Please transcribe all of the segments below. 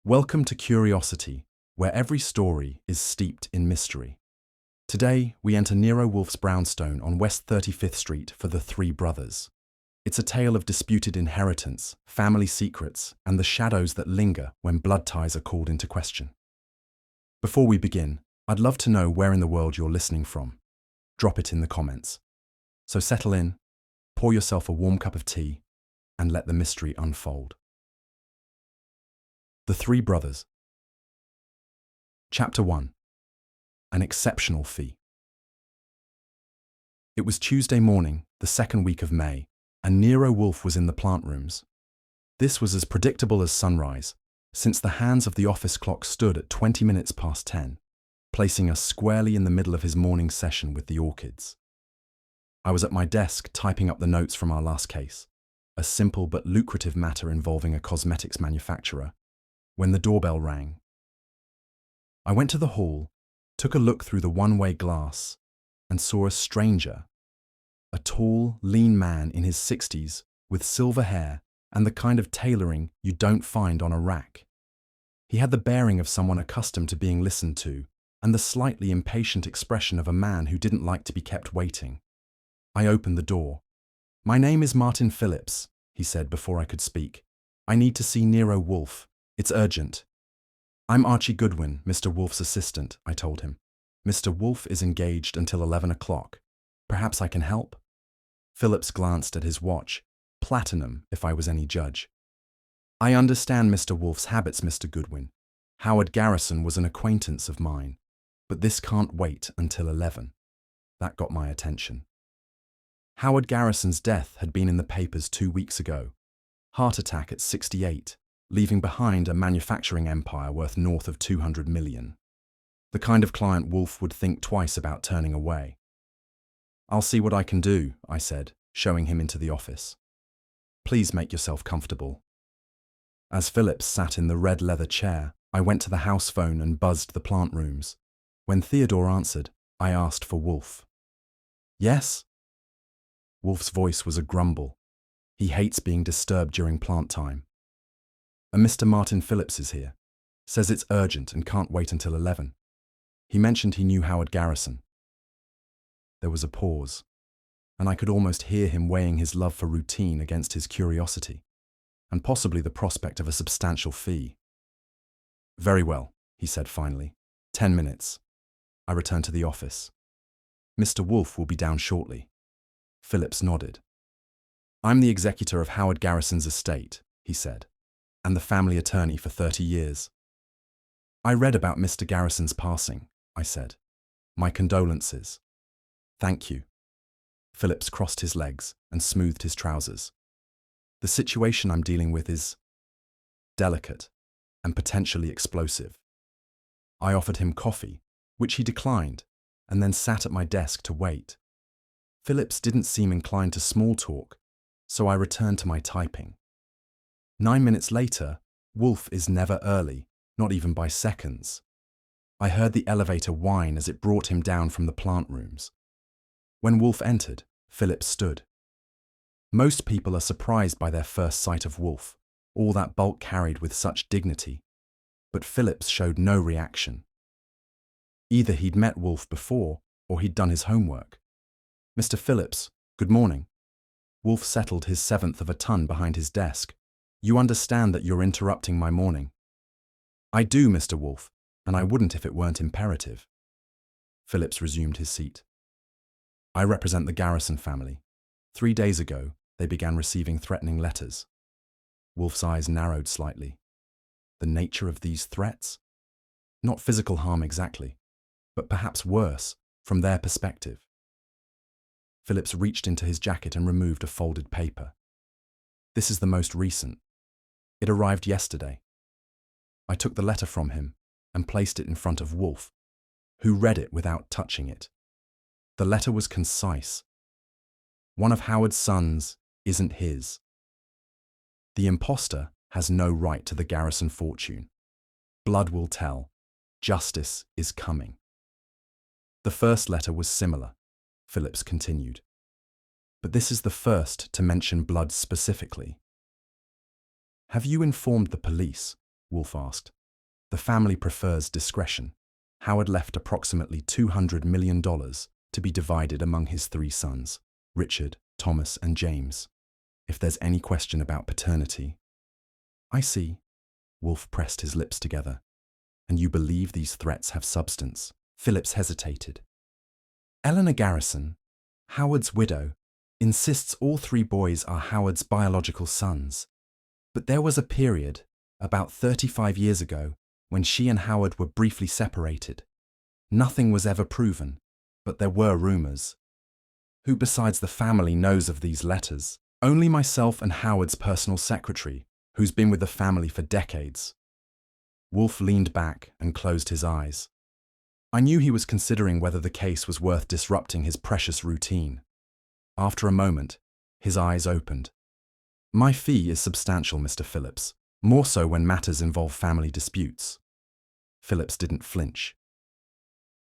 Welcome to Curiosity, where every story is steeped in mystery. Today, we enter Nero Wolfe's brownstone on West 35th Street for the Three Brothers. It's a tale of disputed inheritance, family secrets, and the shadows that linger when blood ties are called into question. Before we begin, I'd love to know where in the world you're listening from. Drop it in the comments. So settle in, pour yourself a warm cup of tea, and let the mystery unfold. The Three Brothers. Chapter 1. An Exceptional Fee. It was Tuesday morning, the second week of May, and Nero Wolfe was in the plant rooms. This was as predictable as sunrise, since the hands of the office clock stood at 20 minutes past 10, placing us squarely in the middle of his morning session with the orchids. I was at my desk typing up the notes from our last case, a simple but lucrative matter involving a cosmetics manufacturer, when the doorbell rang. I went to the hall, took a look through the one-way glass, and saw a stranger, a tall, lean man in his 60s with silver hair and the kind of tailoring you don't find on a rack. He had the bearing of someone accustomed to being listened to and the slightly impatient expression of a man who didn't like to be kept waiting. I opened the door. "My name is Martin Phillips," he said before I could speak. "I need to see Nero Wolfe. It's urgent." "I'm Archie Goodwin, Mr. Wolfe's assistant," I told him. "Mr. Wolfe is engaged until 11 o'clock. Perhaps I can help?" Phillips glanced at his watch. Platinum, if I was any judge. "I understand Mr. Wolfe's habits, Mr. Goodwin. Howard Garrison was an acquaintance of mine. But this can't wait until 11. That got my attention. Howard Garrison's death had been in the papers 2 weeks ago. Heart attack at 68. Leaving behind a manufacturing empire worth north of 200 million. The kind of client Wolfe would think twice about turning away. "I'll see what I can do," I said, showing him into the office. "Please make yourself comfortable." As Phillips sat in the red leather chair, I went to the house phone and buzzed the plant rooms. When Theodore answered, I asked for Wolfe. "Yes?" Wolfe's voice was a grumble. He hates being disturbed during plant time. "A Mr. Martin Phillips is here. Says it's urgent and can't wait until 11. He mentioned he knew Howard Garrison." There was a pause, and I could almost hear him weighing his love for routine against his curiosity, and possibly the prospect of a substantial fee. "Very well," he said finally. 10 minutes. I returned to the office. "Mr. Wolfe will be down shortly." Phillips nodded. "I'm the executor of Howard Garrison's estate," he said, "and the family attorney for 30 years. "I read about Mr. Garrison's passing," I said. "My condolences." "Thank you." Phillips crossed his legs and smoothed his trousers. "The situation I'm dealing with is delicate and potentially explosive." I offered him coffee, which he declined, and then sat at my desk to wait. Phillips didn't seem inclined to small talk, so I returned to my typing. 9 minutes later, Wolfe is never early, not even by seconds. I heard the elevator whine as it brought him down from the plant rooms. When Wolfe entered, Phillips stood. Most people are surprised by their first sight of Wolfe, all that bulk carried with such dignity. But Phillips showed no reaction. Either he'd met Wolfe before, or he'd done his homework. "Mr. Phillips, good morning." Wolfe settled his seventh of a ton behind his desk. "You understand that you're interrupting my morning." "I do, Mr. Wolfe, and I wouldn't if it weren't imperative." Phillips resumed his seat. "I represent the Garrison family. 3 days ago, they began receiving threatening letters." Wolfe's eyes narrowed slightly. The nature of these threats? Not physical harm exactly, but perhaps worse, from their perspective. Phillips reached into his jacket and removed a folded paper. "This is the most recent. It arrived yesterday." I took the letter from him and placed it in front of Wolfe, who read it without touching it. The letter was concise. "One of Howard's sons isn't his. The imposter has no right to the Garrison fortune. Blood will tell. Justice is coming." The first letter was similar, Phillips continued. "But this is the first to mention blood specifically. Have you informed the police Wolfe asked. The family prefers discretion. Howard left approximately $200 million to be divided among his three sons, Richard, Thomas, and James. If there's any question about paternity. I see. Wolfe pressed his lips together. And you believe these threats have substance? Phillips hesitated. Eleanor Garrison, Howard's widow, insists all three boys are Howard's biological sons. But there was a period, about 35 years ago, when she and Howard were briefly separated. Nothing was ever proven, but there were rumors. Who besides the family knows of these letters? Only myself and Howard's personal secretary, who's been with the family for decades. Wolfe leaned back and closed his eyes. I knew he was considering whether the case was worth disrupting his precious routine. After a moment, his eyes opened. My fee is substantial, Mr. Phillips, more so when matters involve family disputes. Phillips didn't flinch.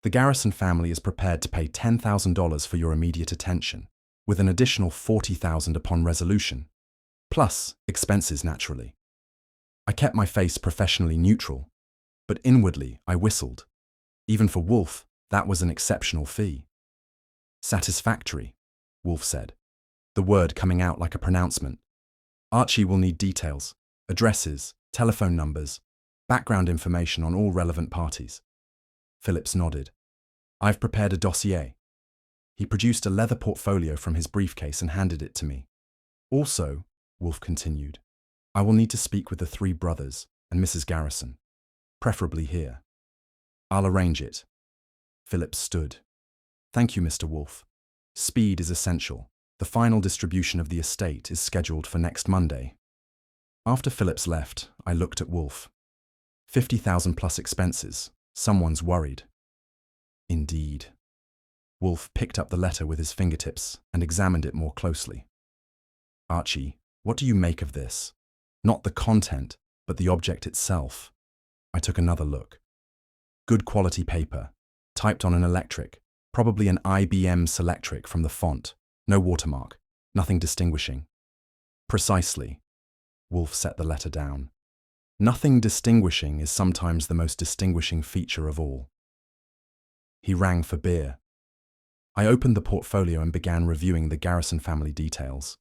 The Garrison family is prepared to pay $10,000 for your immediate attention, with an additional $40,000 upon resolution, plus expenses naturally. I kept my face professionally neutral, but inwardly I whistled. Even for Wolfe, that was an exceptional fee. Satisfactory, Wolfe said, the word coming out like a pronouncement. Archie will need details, addresses, telephone numbers, background information on all relevant parties. Phillips nodded. I've prepared a dossier. He produced a leather portfolio from his briefcase and handed it to me. Also, Wolfe continued, I will need to speak with the three brothers and Mrs. Garrison, preferably here. I'll arrange it. Phillips stood. Thank you, Mr. Wolfe. Speed is essential. The final distribution of the estate is scheduled for next Monday. After Phillips left, I looked at Wolfe. 50,000 plus expenses. Someone's worried. Indeed. Wolfe picked up the letter with his fingertips and examined it more closely. Archie, what do you make of this? Not the content, but the object itself. I took another look. Good quality paper, typed on an electric, probably an IBM Selectric from the font. No watermark, nothing distinguishing. Precisely. Wolfe set the letter down. Nothing distinguishing is sometimes the most distinguishing feature of all. He rang for beer. I opened the portfolio and began reviewing the Garrison family details.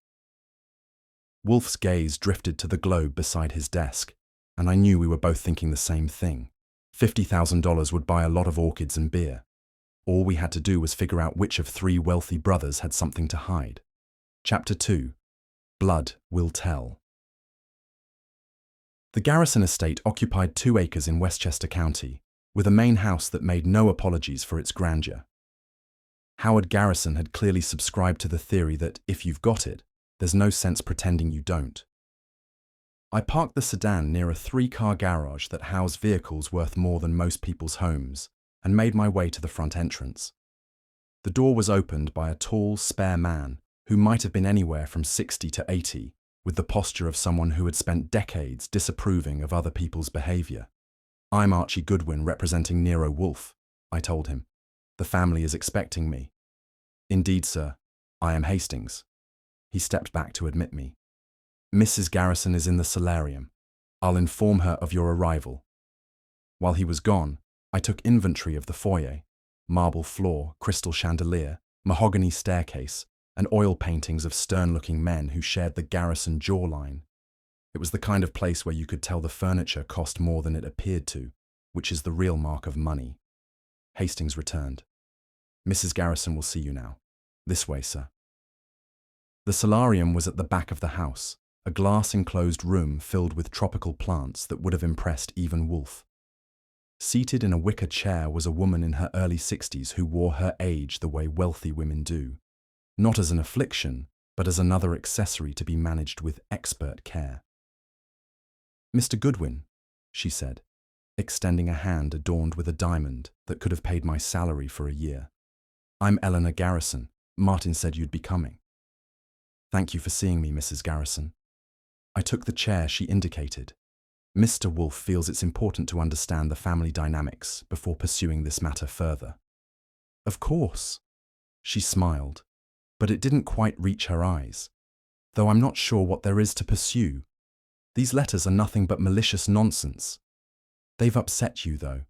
Wolfe's gaze drifted to the globe beside his desk, and I knew we were both thinking the same thing. $50,000 would buy a lot of orchids and beer. All we had to do was figure out which of three wealthy brothers had something to hide. Chapter 2. Blood Will Tell. The Garrison estate occupied 2 acres in Westchester County, with a main house that made no apologies for its grandeur. Howard Garrison had clearly subscribed to the theory that if you've got it, there's no sense pretending you don't. I parked the sedan near a 3-car garage that housed vehicles worth more than most people's homes, and made my way to the front entrance. The door was opened by a tall, spare man who might have been anywhere from 60 to 80, with the posture of someone who had spent decades disapproving of other people's behavior. I'm Archie Goodwin representing Nero Wolfe, I told him. The family is expecting me. Indeed, sir. I am Hastings. He stepped back to admit me. Mrs. Garrison is in the solarium. I'll inform her of your arrival. While he was gone, I took inventory of the foyer, marble floor, crystal chandelier, mahogany staircase, and oil paintings of stern-looking men who shared the Garrison jawline. It was the kind of place where you could tell the furniture cost more than it appeared to, which is the real mark of money. Hastings returned. Mrs. Garrison will see you now. This way, sir. The solarium was at the back of the house, a glass-enclosed room filled with tropical plants that would have impressed even Wolfe. Seated in a wicker chair was a woman in her early 60s who wore her age the way wealthy women do, not as an affliction, but as another accessory to be managed with expert care. Mr. Goodwin, she said, extending a hand adorned with a diamond that could have paid my salary for a year. I'm Eleanor Garrison. Martin said you'd be coming. Thank you for seeing me, Mrs. Garrison. I took the chair she indicated. Mr. Wolfe feels it's important to understand the family dynamics before pursuing this matter further. Of course. She smiled, but it didn't quite reach her eyes. Though I'm not sure what there is to pursue. These letters are nothing but malicious nonsense. They've upset you, though.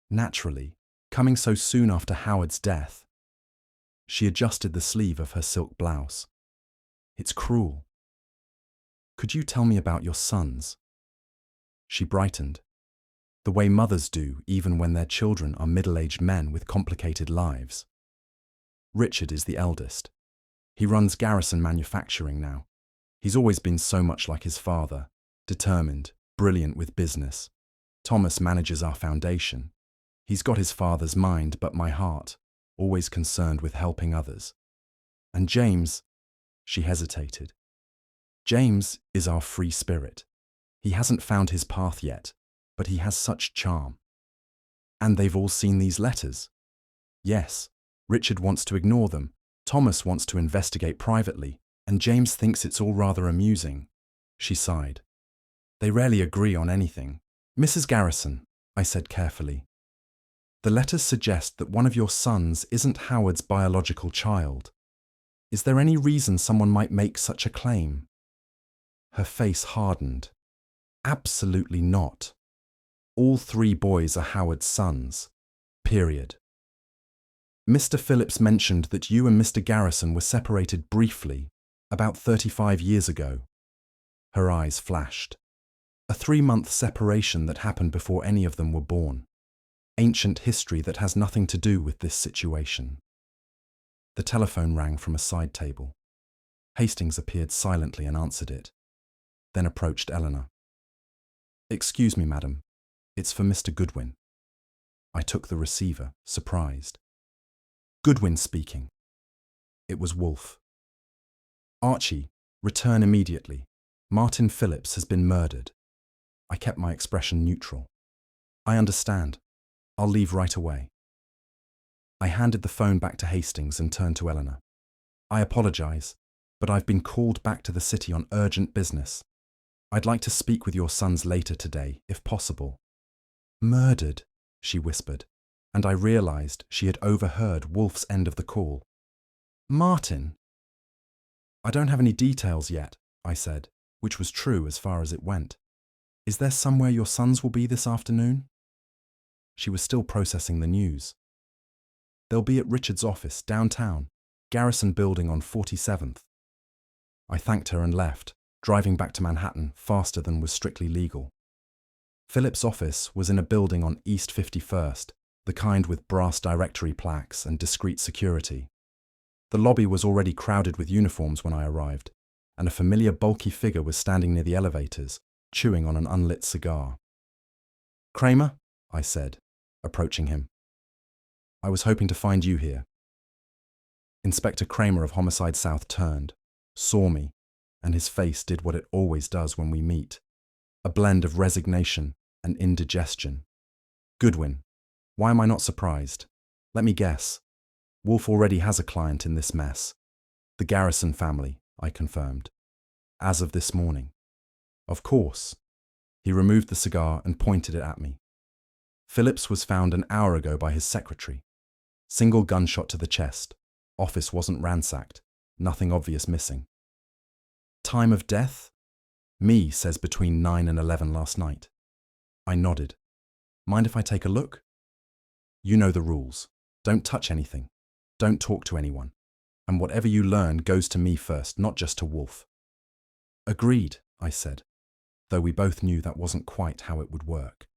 Naturally, coming so soon after Howard's death. She adjusted the sleeve of her silk blouse. It's cruel. Could you tell me about your sons? She brightened, the way mothers do even when their children are middle-aged men with complicated lives. Richard is the eldest. He runs Garrison Manufacturing now. He's always been so much like his father, determined, brilliant with business. Thomas manages our foundation. He's got his father's mind but my heart, always concerned with helping others. And James, she hesitated. James is our free spirit. He hasn't found his path yet, but he has such charm. And they've all seen these letters. Yes, Richard wants to ignore them, Thomas wants to investigate privately, and James thinks it's all rather amusing. She sighed. They rarely agree on anything. Mrs. Garrison, I said carefully, the letters suggest that one of your sons isn't Howard's biological child. Is there any reason someone might make such a claim? Her face hardened. Absolutely not. All 3 boys are Howard's sons. Period. Mr. Phillips mentioned that you and Mr. Garrison were separated briefly, about 35 years ago. Her eyes flashed. A 3-month separation that happened before any of them were born. Ancient history that has nothing to do with this situation. The telephone rang from a side table. Hastings appeared silently and answered it, then approached Eleanor. Excuse me, madam. It's for Mr. Goodwin. I took the receiver, surprised. Goodwin speaking. It was Wolfe. Archie, return immediately. Martin Phillips has been murdered. I kept my expression neutral. I understand. I'll leave right away. I handed the phone back to Hastings and turned to Eleanor. I apologize, but I've been called back to the city on urgent business. I'd like to speak with your sons later today, if possible. Murdered, she whispered, and I realized she had overheard Wolfe's end of the call. Martin. I don't have any details yet, I said, which was true as far as it went. Is there somewhere your sons will be this afternoon? She was still processing the news. They'll be at Richard's office, downtown, Garrison Building on 47th. I thanked her and left, driving back to Manhattan faster than was strictly legal. Philip's office was in a building on East 51st, the kind with brass directory plaques and discreet security. The lobby was already crowded with uniforms when I arrived, and a familiar bulky figure was standing near the elevators, chewing on an unlit cigar. Kramer, I said, approaching him. I was hoping to find you here. Inspector Kramer of Homicide South turned, saw me, and his face did what it always does when we meet, a blend of resignation and indigestion. Goodwin, why am I not surprised? Let me guess. Wolfe already has a client in this mess. The Garrison family, I confirmed. As of this morning. Of course. He removed the cigar and pointed it at me. Phillips was found an hour ago by his secretary. Single gunshot to the chest. Office wasn't ransacked. Nothing obvious missing. Time of death? Me says between 9 and 11 last night. I nodded. Mind if I take a look? You know the rules. Don't touch anything. Don't talk to anyone. And whatever you learn goes to me first, not just to Wolfe. Agreed, I said, though we both knew that wasn't quite how it would work.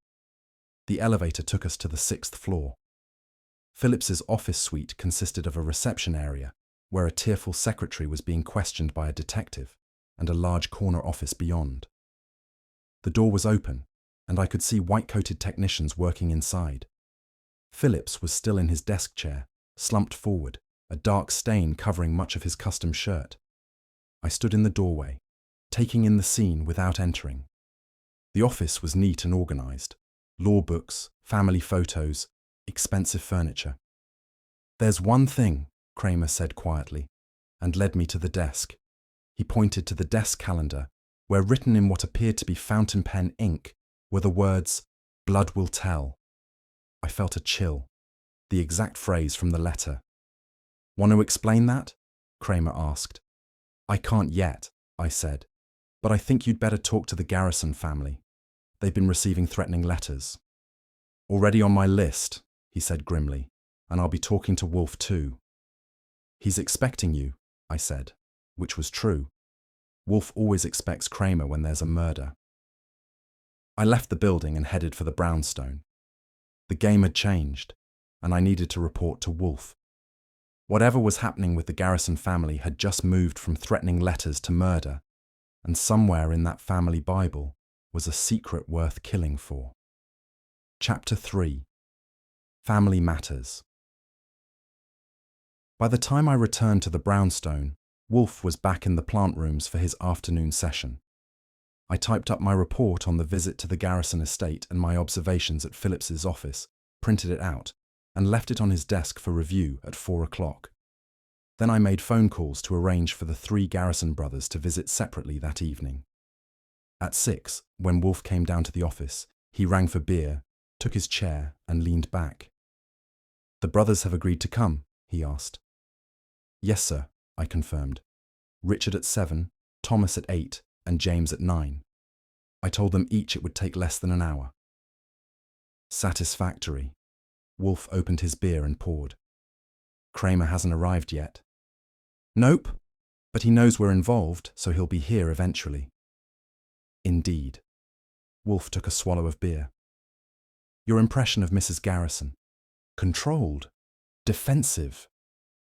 The elevator took us to the 6th floor. Phillips's office suite consisted of a reception area, where a tearful secretary was being questioned by a detective, and a large corner office beyond. The door was open, and I could see white-coated technicians working inside. Phillips was still in his desk chair, slumped forward, a dark stain covering much of his custom shirt. I stood in the doorway, taking in the scene without entering. The office was neat and organized. Law books, family photos, expensive furniture. There's one thing, Kramer said quietly, and led me to the desk. He pointed to the desk calendar, where written in what appeared to be fountain pen ink were the words, "Blood will tell." I felt a chill, the exact phrase from the letter. Want to explain that? Kramer asked. I can't yet, I said. But I think you'd better talk to the Garrison family. They've been receiving threatening letters. Already on my list, he said grimly, and I'll be talking to Wolfe too. He's expecting you, I said, which was true. Wolfe always expects Kramer when there's a murder. I left the building and headed for the brownstone. The game had changed, and I needed to report to Wolfe. Whatever was happening with the Garrison family had just moved from threatening letters to murder, and somewhere in that family Bible was a secret worth killing for. Chapter 3. Family Matters. By the time I returned to the brownstone, Wolfe was back in the plant rooms for his afternoon session. I typed up my report on the visit to the Garrison estate and my observations at Phillips's office, printed it out, and left it on his desk for review at 4 o'clock. Then I made phone calls to arrange for the 3 Garrison brothers to visit separately that evening. At 6, when Wolfe came down to the office, he rang for beer, took his chair, and leaned back. "The brothers have agreed to come?" he asked. "Yes, sir," I confirmed. "Richard at 7, Thomas at 8, and James at 9. I told them each it would take less than an hour." Satisfactory. Wolfe opened his beer and poured. "Kramer hasn't arrived yet?" "Nope, but he knows we're involved, so he'll be here eventually." "Indeed." Wolfe took a swallow of beer. "Your impression of Mrs. Garrison? Controlled, defensive,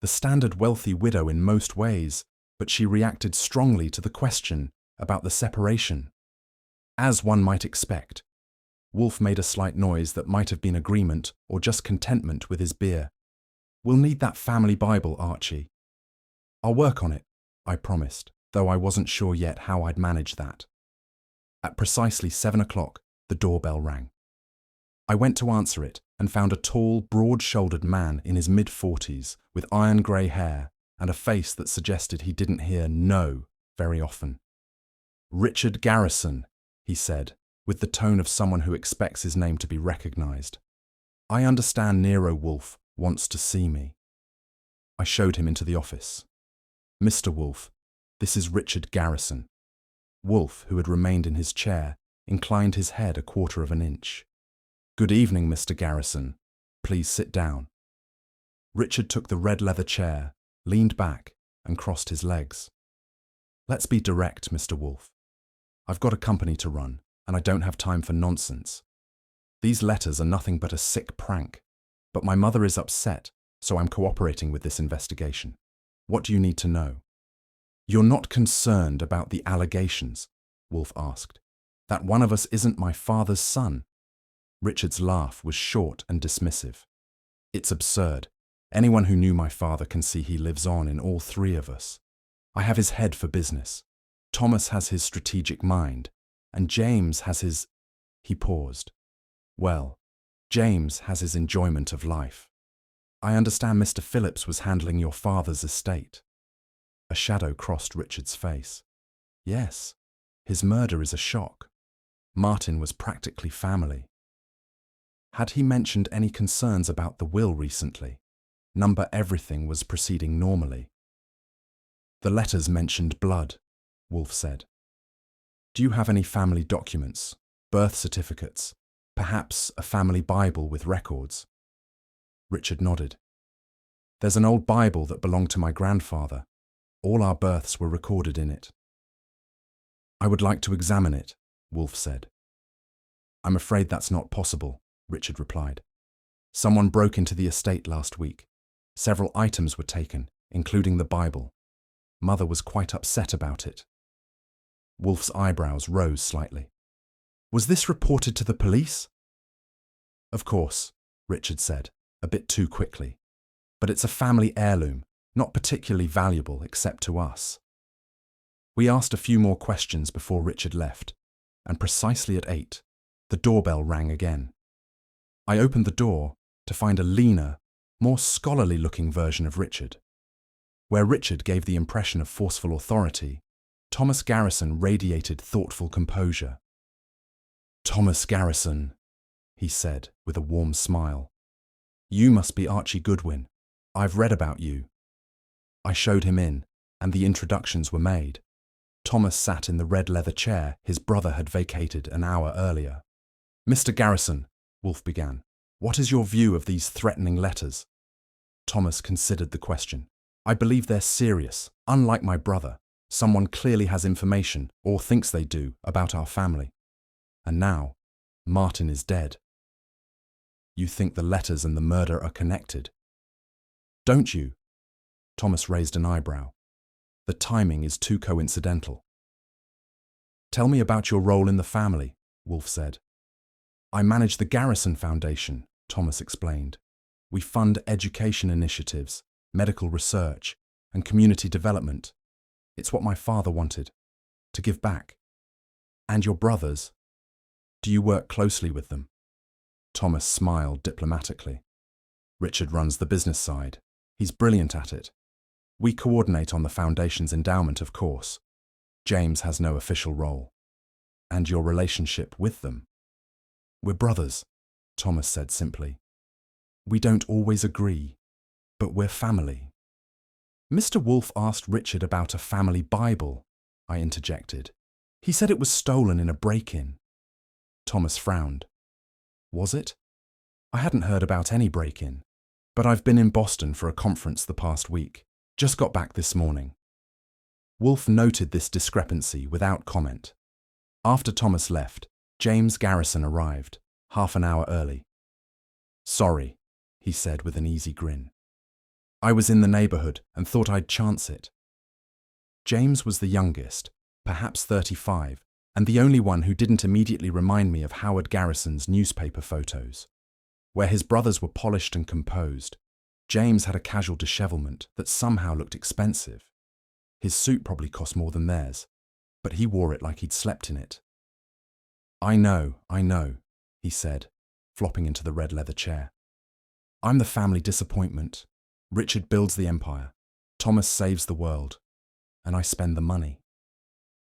the standard wealthy widow in most ways, but she reacted strongly to the question about the separation. As one might expect." Wolfe made a slight noise that might have been agreement or just contentment with his beer. "We'll need that family Bible, Archie." "I'll work on it," I promised, though I wasn't sure yet how I'd manage that. At precisely 7 o'clock, the doorbell rang. I went to answer it and found a tall, broad-shouldered man in his mid-40s with iron grey hair and a face that suggested he didn't hear "no" very often. "Richard Garrison," he said, with the tone of someone who expects his name to be recognized. "I understand Nero Wolfe wants to see me." I showed him into the office. "Mr. Wolfe, this is Richard Garrison." Wolfe, who had remained in his chair, inclined his head a quarter of an inch. "Good evening, Mr. Garrison. Please sit down." Richard took the red leather chair, leaned back, and crossed his legs. "Let's be direct, Mr. Wolfe. I've got a company to run, and I don't have time for nonsense. These letters are nothing but a sick prank, but my mother is upset, so I'm cooperating with this investigation. What do you need to know?" "You're not concerned about the allegations?" Wolfe asked. "That one of us isn't my father's son?" Richard's laugh was short and dismissive. "It's absurd. Anyone who knew my father can see he lives on in all 3 of us. I have his head for business. Thomas has his strategic mind, and James has his—" He paused. "Well, James has his enjoyment of life. I understand Mr. Phillips was handling your father's estate." A shadow crossed Richard's face. "Yes, his murder is a shock. Martin was practically family." Had he mentioned any concerns about the will recently? Number everything was proceeding normally. "The letters mentioned blood," Wolfe said. "Do you have any family documents, birth certificates, perhaps a family Bible with records?" Richard nodded. "There's an old Bible that belonged to my grandfather. All our births were recorded in it." "I would like to examine it," Wolfe said. "I'm afraid that's not possible," Richard replied. "Someone broke into the estate last week. Several items were taken, including the Bible. Mother was quite upset about it." Wolfe's eyebrows rose slightly. "Was this reported to the police?" "Of course," Richard said, a bit too quickly. "But it's a family heirloom, not particularly valuable except to us." We asked a few more questions before Richard left, and precisely at 8, the doorbell rang again. I opened the door to find a leaner, more scholarly-looking version of Richard. Where Richard gave the impression of forceful authority, Thomas Garrison radiated thoughtful composure. "Thomas Garrison," he said with a warm smile. "You must be Archie Goodwin. I've read about you." I showed him in, and the introductions were made. Thomas sat in the red leather chair his brother had vacated an hour earlier. "Mr. Garrison," Wolfe began, "what is your view of these threatening letters?" Thomas considered the question. "I believe they're serious. Unlike my brother, someone clearly has information, or thinks they do, about our family. And now, Martin is dead." "You think the letters and the murder are connected?" "Don't you?" Thomas raised an eyebrow. "The timing is too coincidental." "Tell me about your role in the family," Wolfe said. "I manage the Garrison Foundation," Thomas explained. "We fund education initiatives, medical research, and community development. It's what my father wanted, to give back." "And your brothers? Do you work closely with them?" Thomas smiled diplomatically. "Richard runs the business side. He's brilliant at it. We coordinate on the foundation's endowment, of course. James has no official role." "And your relationship with them?" "We're brothers," Thomas said simply. "We don't always agree, but we're family." "Mr. Wolfe asked Richard about a family Bible," I interjected. "He said it was stolen in a break-in." Thomas frowned. "Was it? I hadn't heard about any break-in, but I've been in Boston for a conference the past week. Just got back this morning." Wolfe noted this discrepancy without comment. After Thomas left, James Garrison arrived, half an hour early. "Sorry," he said with an easy grin. "I was in the neighborhood and thought I'd chance it." James was the youngest, perhaps 35, and the only one who didn't immediately remind me of Howard Garrison's newspaper photos. Where his brothers were polished and composed, James had a casual dishevelment that somehow looked expensive. His suit probably cost more than theirs, but he wore it like he'd slept in it. I know, he said, flopping into the red leather chair. "I'm the family disappointment. Richard builds the empire, Thomas saves the world, and I spend the money."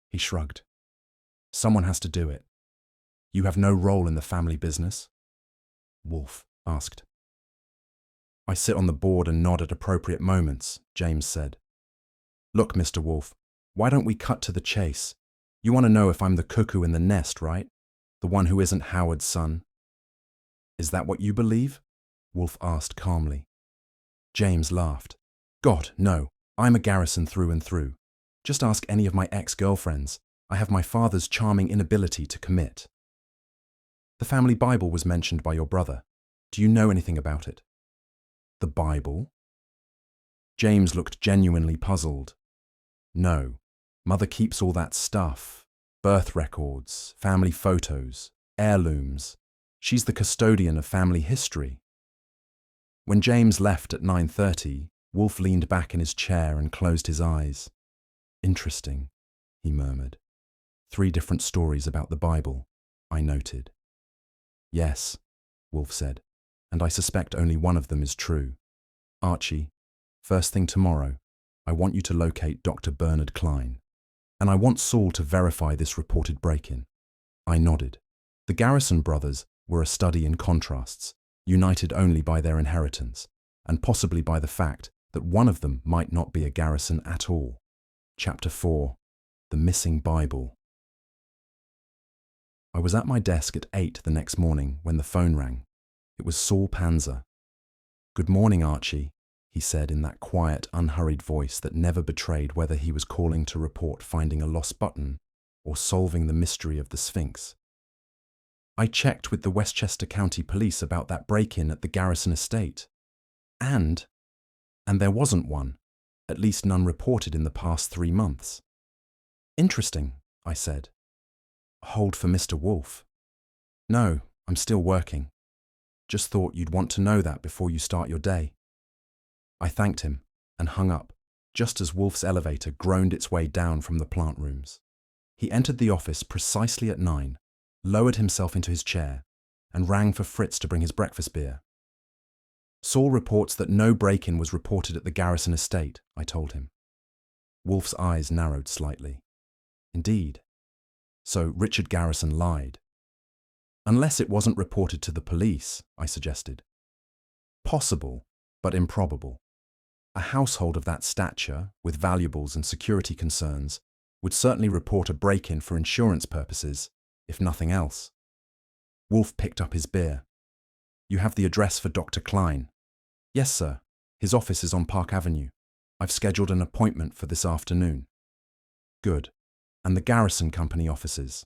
He shrugged. "Someone has to do it. You have no role in the family business?" Wolfe asked. "I sit on the board and nod at appropriate moments," James said. "Look, Mr. Wolfe, why don't we cut to the chase? You want to know if I'm the cuckoo in the nest, right? The one who isn't Howard's son." "Is that what you believe?" Wolfe asked calmly. James laughed. "God, no. I'm a Garrison through and through. Just ask any of my ex-girlfriends. I have my father's charming inability to commit." "The family Bible was mentioned by your brother. Do you know anything about it?" "The Bible?" James looked genuinely puzzled. "No. Mother keeps all that stuff. Birth records, family photos, heirlooms. She's the custodian of family history." When James left at 9:30, Wolfe leaned back in his chair and closed his eyes. "Interesting," he murmured. "3 different stories about the Bible," I noted. "Yes," Wolfe said, "and I suspect only one of them is true. Archie, first thing tomorrow, I want you to locate Dr. Bernard Klein. And I want Saul to verify this reported break-in." I nodded. The Garrison brothers were a study in contrasts, united only by their inheritance, and possibly by the fact that one of them might not be a Garrison at all. Chapter 4. The Missing Bible. I was at my desk at 8 the next morning when the phone rang. It was Saul Panzer. "Good morning, Archie," he said in that quiet, unhurried voice that never betrayed whether he was calling to report finding a lost button or solving the mystery of the Sphinx. "I checked with the Westchester County Police about that break-in at the Garrison estate. And there wasn't one, at least none reported in the past 3 months." "Interesting," I said. "Hold for Mr. Wolfe." "No, I'm still working. Just thought you'd want to know that before you start your day." I thanked him and hung up, just as Wolfe's elevator groaned its way down from the plant rooms. He entered the office precisely at 9, lowered himself into his chair, and rang for Fritz to bring his breakfast beer. "Saul reports that no break-in was reported at the Garrison estate," I told him. Wolfe's eyes narrowed slightly. "Indeed. So Richard Garrison lied." "Unless it wasn't reported to the police," I suggested. "Possible, but improbable. A household of that stature, with valuables and security concerns, Would certainly report a break-in for insurance purposes, if nothing else. Wolfe picked up his beer. You have the address for Dr. Klein? Yes, sir. His office is on Park Avenue. I've scheduled an appointment for this afternoon. Good. And the Garrison Company offices?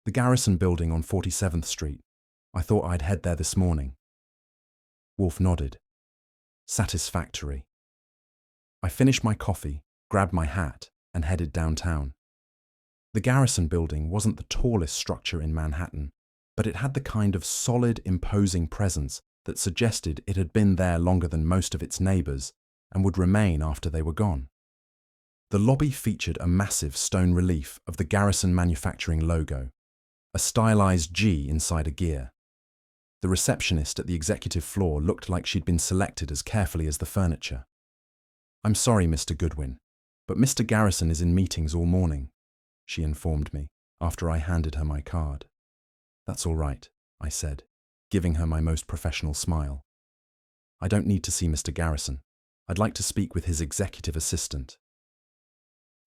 The Garrison building on 47th Street. I thought I'd head there this morning. Wolfe nodded. Satisfactory. I finished my coffee, grabbed my hat, and headed downtown. The Garrison building wasn't the tallest structure in Manhattan, but it had the kind of solid, imposing presence that suggested it had been there longer than most of its neighbors and would remain after they were gone. The lobby featured a massive stone relief of the Garrison Manufacturing logo, a stylized G inside a gear. The receptionist at the executive floor looked like she'd been selected as carefully as the furniture. I'm sorry, Mr. Goodwin, but Mr. Garrison is in meetings all morning, she informed me after I handed her my card. That's all right, I said, giving her my most professional smile. I don't need to see Mr. Garrison. I'd like to speak with his executive assistant.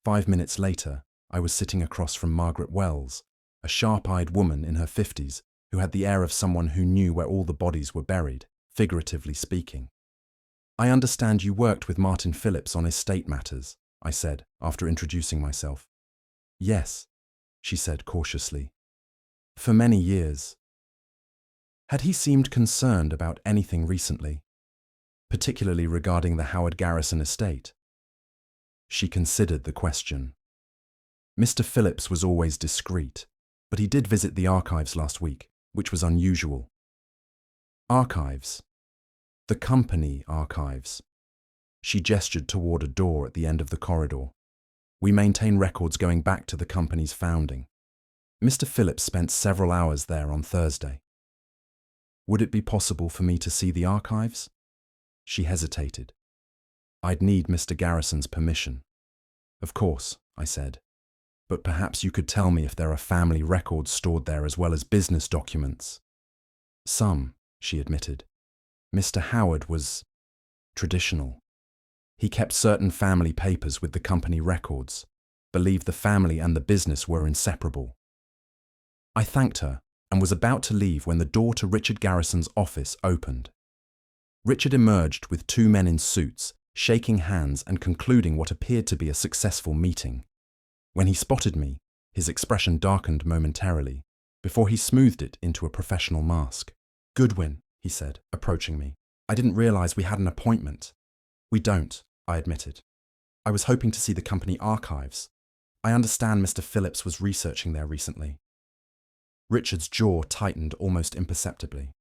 5 minutes later, I was sitting across from Margaret Wells, a sharp-eyed woman in her 50s who had the air of someone who knew where all the bodies were buried, figuratively speaking. I understand you worked with Martin Phillips on estate matters, I said, after introducing myself. Yes, she said cautiously. For many years. Had he seemed concerned about anything recently, particularly regarding the Howard Garrison estate? She considered the question. Mr. Phillips was always discreet, but he did visit the archives last week, which was unusual. Archives. The company archives. She gestured toward a door at the end of the corridor. We maintain records going back to the company's founding. Mr. Phillips spent several hours there on Thursday. Would it be possible for me to see the archives? She hesitated. I'd need Mr. Garrison's permission. Of course, I said. But perhaps you could tell me if there are family records stored there as well as business documents. Some, she admitted. Mr. Howard was traditional. He kept certain family papers with the company records, believed the family and the business were inseparable. I thanked her and was about to leave when the door to Richard Garrison's office opened. Richard emerged with 2 men in suits, shaking hands and concluding what appeared to be a successful meeting. When he spotted me, his expression darkened momentarily, before he smoothed it into a professional mask. Goodwin, he said, approaching me. I didn't realize we had an appointment. We don't, I admitted. I was hoping to see the company archives. I understand Mr. Phillips was researching there recently. Richard's jaw tightened almost imperceptibly.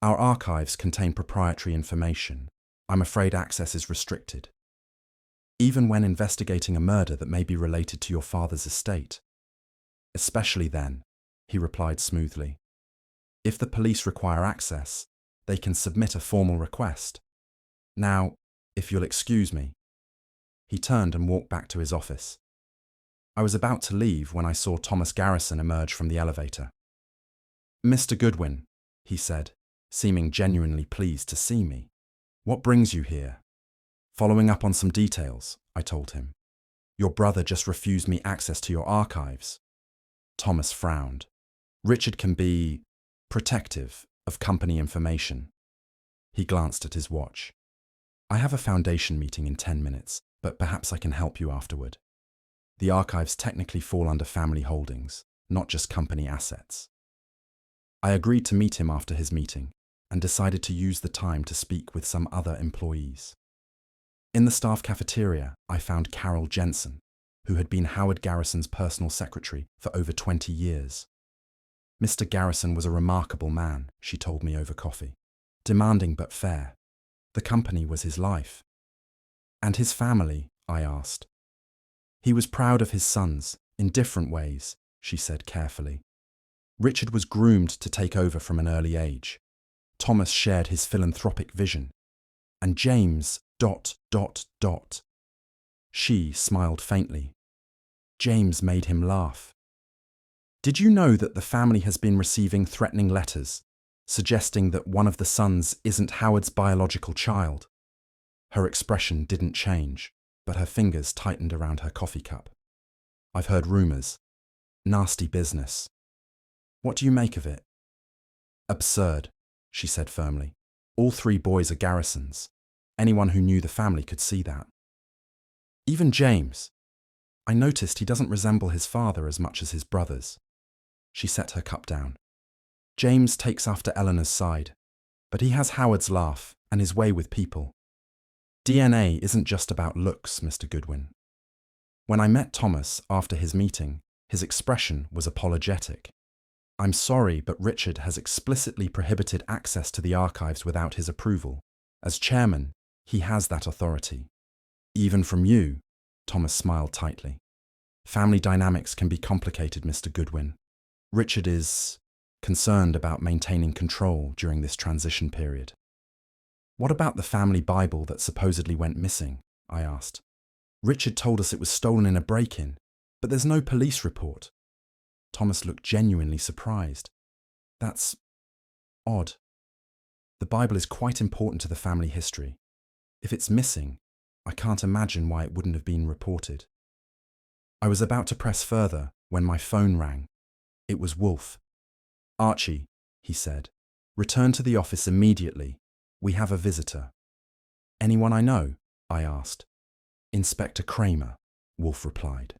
Our archives contain proprietary information. I'm afraid access is restricted. Even when investigating a murder that may be related to your father's estate. Especially then, he replied smoothly. If the police require access, they can submit a formal request. Now, if you'll excuse me. He turned and walked back to his office. I was about to leave when I saw Thomas Garrison emerge from the elevator. Mr. Goodwin, he said, seeming genuinely pleased to see me. What brings you here? Following up on some details, I told him. Your brother just refused me access to your archives. Thomas frowned. Richard can be protective of company information. He glanced at his watch. I have a foundation meeting in 10 minutes, but perhaps I can help you afterward. The archives technically fall under family holdings, not just company assets. I agreed to meet him after his meeting and decided to use the time to speak with some other employees. In the staff cafeteria, I found Carol Jensen, who had been Howard Garrison's personal secretary for over 20 years. Mr. Garrison was a remarkable man, she told me over coffee. Demanding but fair. The company was his life. And his family, I asked. He was proud of his sons, in different ways, she said carefully. Richard was groomed to take over from an early age. Thomas shared his philanthropic vision. And James ... She smiled faintly. James made him laugh. Did you know that the family has been receiving threatening letters, suggesting that one of the sons isn't Howard's biological child? Her expression didn't change, but her fingers tightened around her coffee cup. I've heard rumors. Nasty business. What do you make of it? Absurd, she said firmly. All 3 boys are Garrisons. Anyone who knew the family could see that. Even James. I noticed he doesn't resemble his father as much as his brothers. She set her cup down. James takes after Eleanor's side, but he has Howard's laugh and his way with people. DNA isn't just about looks, Mr. Goodwin. When I met Thomas after his meeting, his expression was apologetic. I'm sorry, but Richard has explicitly prohibited access to the archives without his approval. As chairman, he has that authority. Even from you, Thomas smiled tightly. Family dynamics can be complicated, Mr. Goodwin. Richard is concerned about maintaining control during this transition period. What about the family Bible that supposedly went missing? I asked. Richard told us it was stolen in a break-in, but there's no police report. Thomas looked genuinely surprised. That's odd. The Bible is quite important to the family history. If it's missing, I can't imagine why it wouldn't have been reported. I was about to press further when my phone rang. It was Wolfe. Archie, he said, return to the office immediately. We have a visitor. Anyone I know? I asked. Inspector Kramer, Wolfe replied.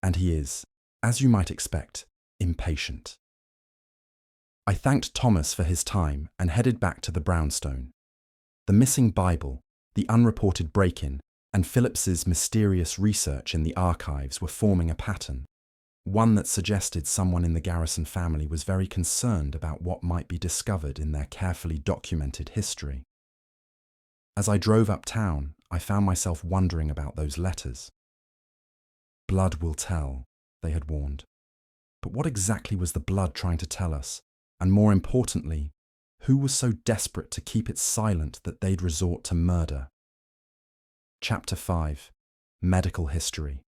And he is, as you might expect, impatient. I thanked Thomas for his time and headed back to the brownstone. The missing Bible, the unreported break-in, and Phillips's mysterious research in the archives were forming a pattern, one that suggested someone in the Garrison family was very concerned about what might be discovered in their carefully documented history. As I drove uptown, I found myself wondering about those letters. Blood will tell, they had warned. But what exactly was the blood trying to tell us? And more importantly, who was so desperate to keep it silent that they'd resort to murder? Chapter 5. Medical History.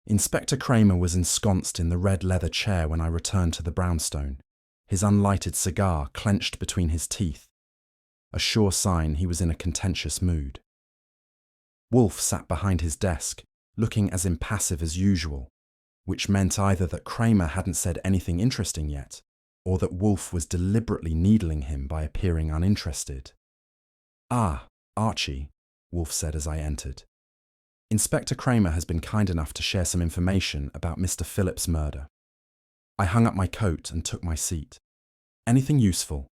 Inspector Kramer was ensconced in the red leather chair when I returned to the brownstone, his unlighted cigar clenched between his teeth, a sure sign he was in a contentious mood. Wolfe sat behind his desk, looking as impassive as usual, which meant either that Kramer hadn't said anything interesting yet, or that Wolfe was deliberately needling him by appearing uninterested. Ah, Archie, Wolfe said as I entered. Inspector Kramer has been kind enough to share some information about Mr. Phillips' murder. I hung up my coat and took my seat. Anything useful?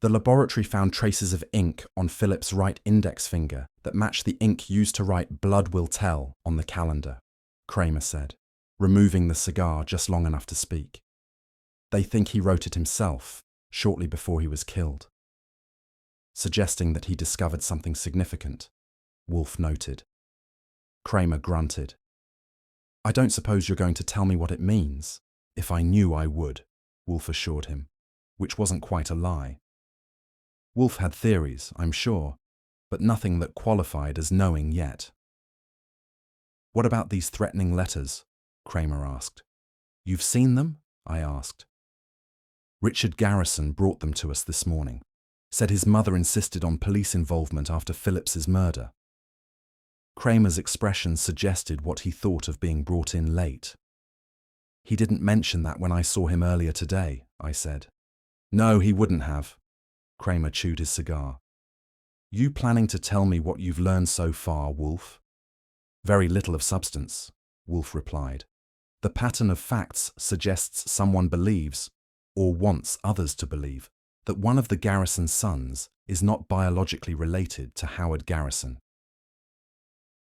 The laboratory found traces of ink on Phillips' right index finger that matched the ink used to write "Blood Will Tell" on the calendar, Kramer said, removing the cigar just long enough to speak. They think he wrote it himself, shortly before he was killed. Suggesting that he discovered something significant, Wolfe noted. Kramer grunted. I don't suppose you're going to tell me what it means. If I knew, I would, Wolfe assured him, which wasn't quite a lie. Wolfe had theories, I'm sure, but nothing that qualified as knowing yet. What about these threatening letters? Kramer asked. You've seen them? I asked. Richard Garrison brought them to us this morning. Said his mother insisted on police involvement after Phillips's murder. Kramer's expression suggested what he thought of being brought in late. He didn't mention that when I saw him earlier today, I said. No, he wouldn't have. Kramer chewed his cigar. You planning to tell me what you've learned so far, Wolfe? Very little of substance, Wolfe replied. The pattern of facts suggests someone believes, or wants others to believe, that one of the Garrison sons is not biologically related to Howard Garrison.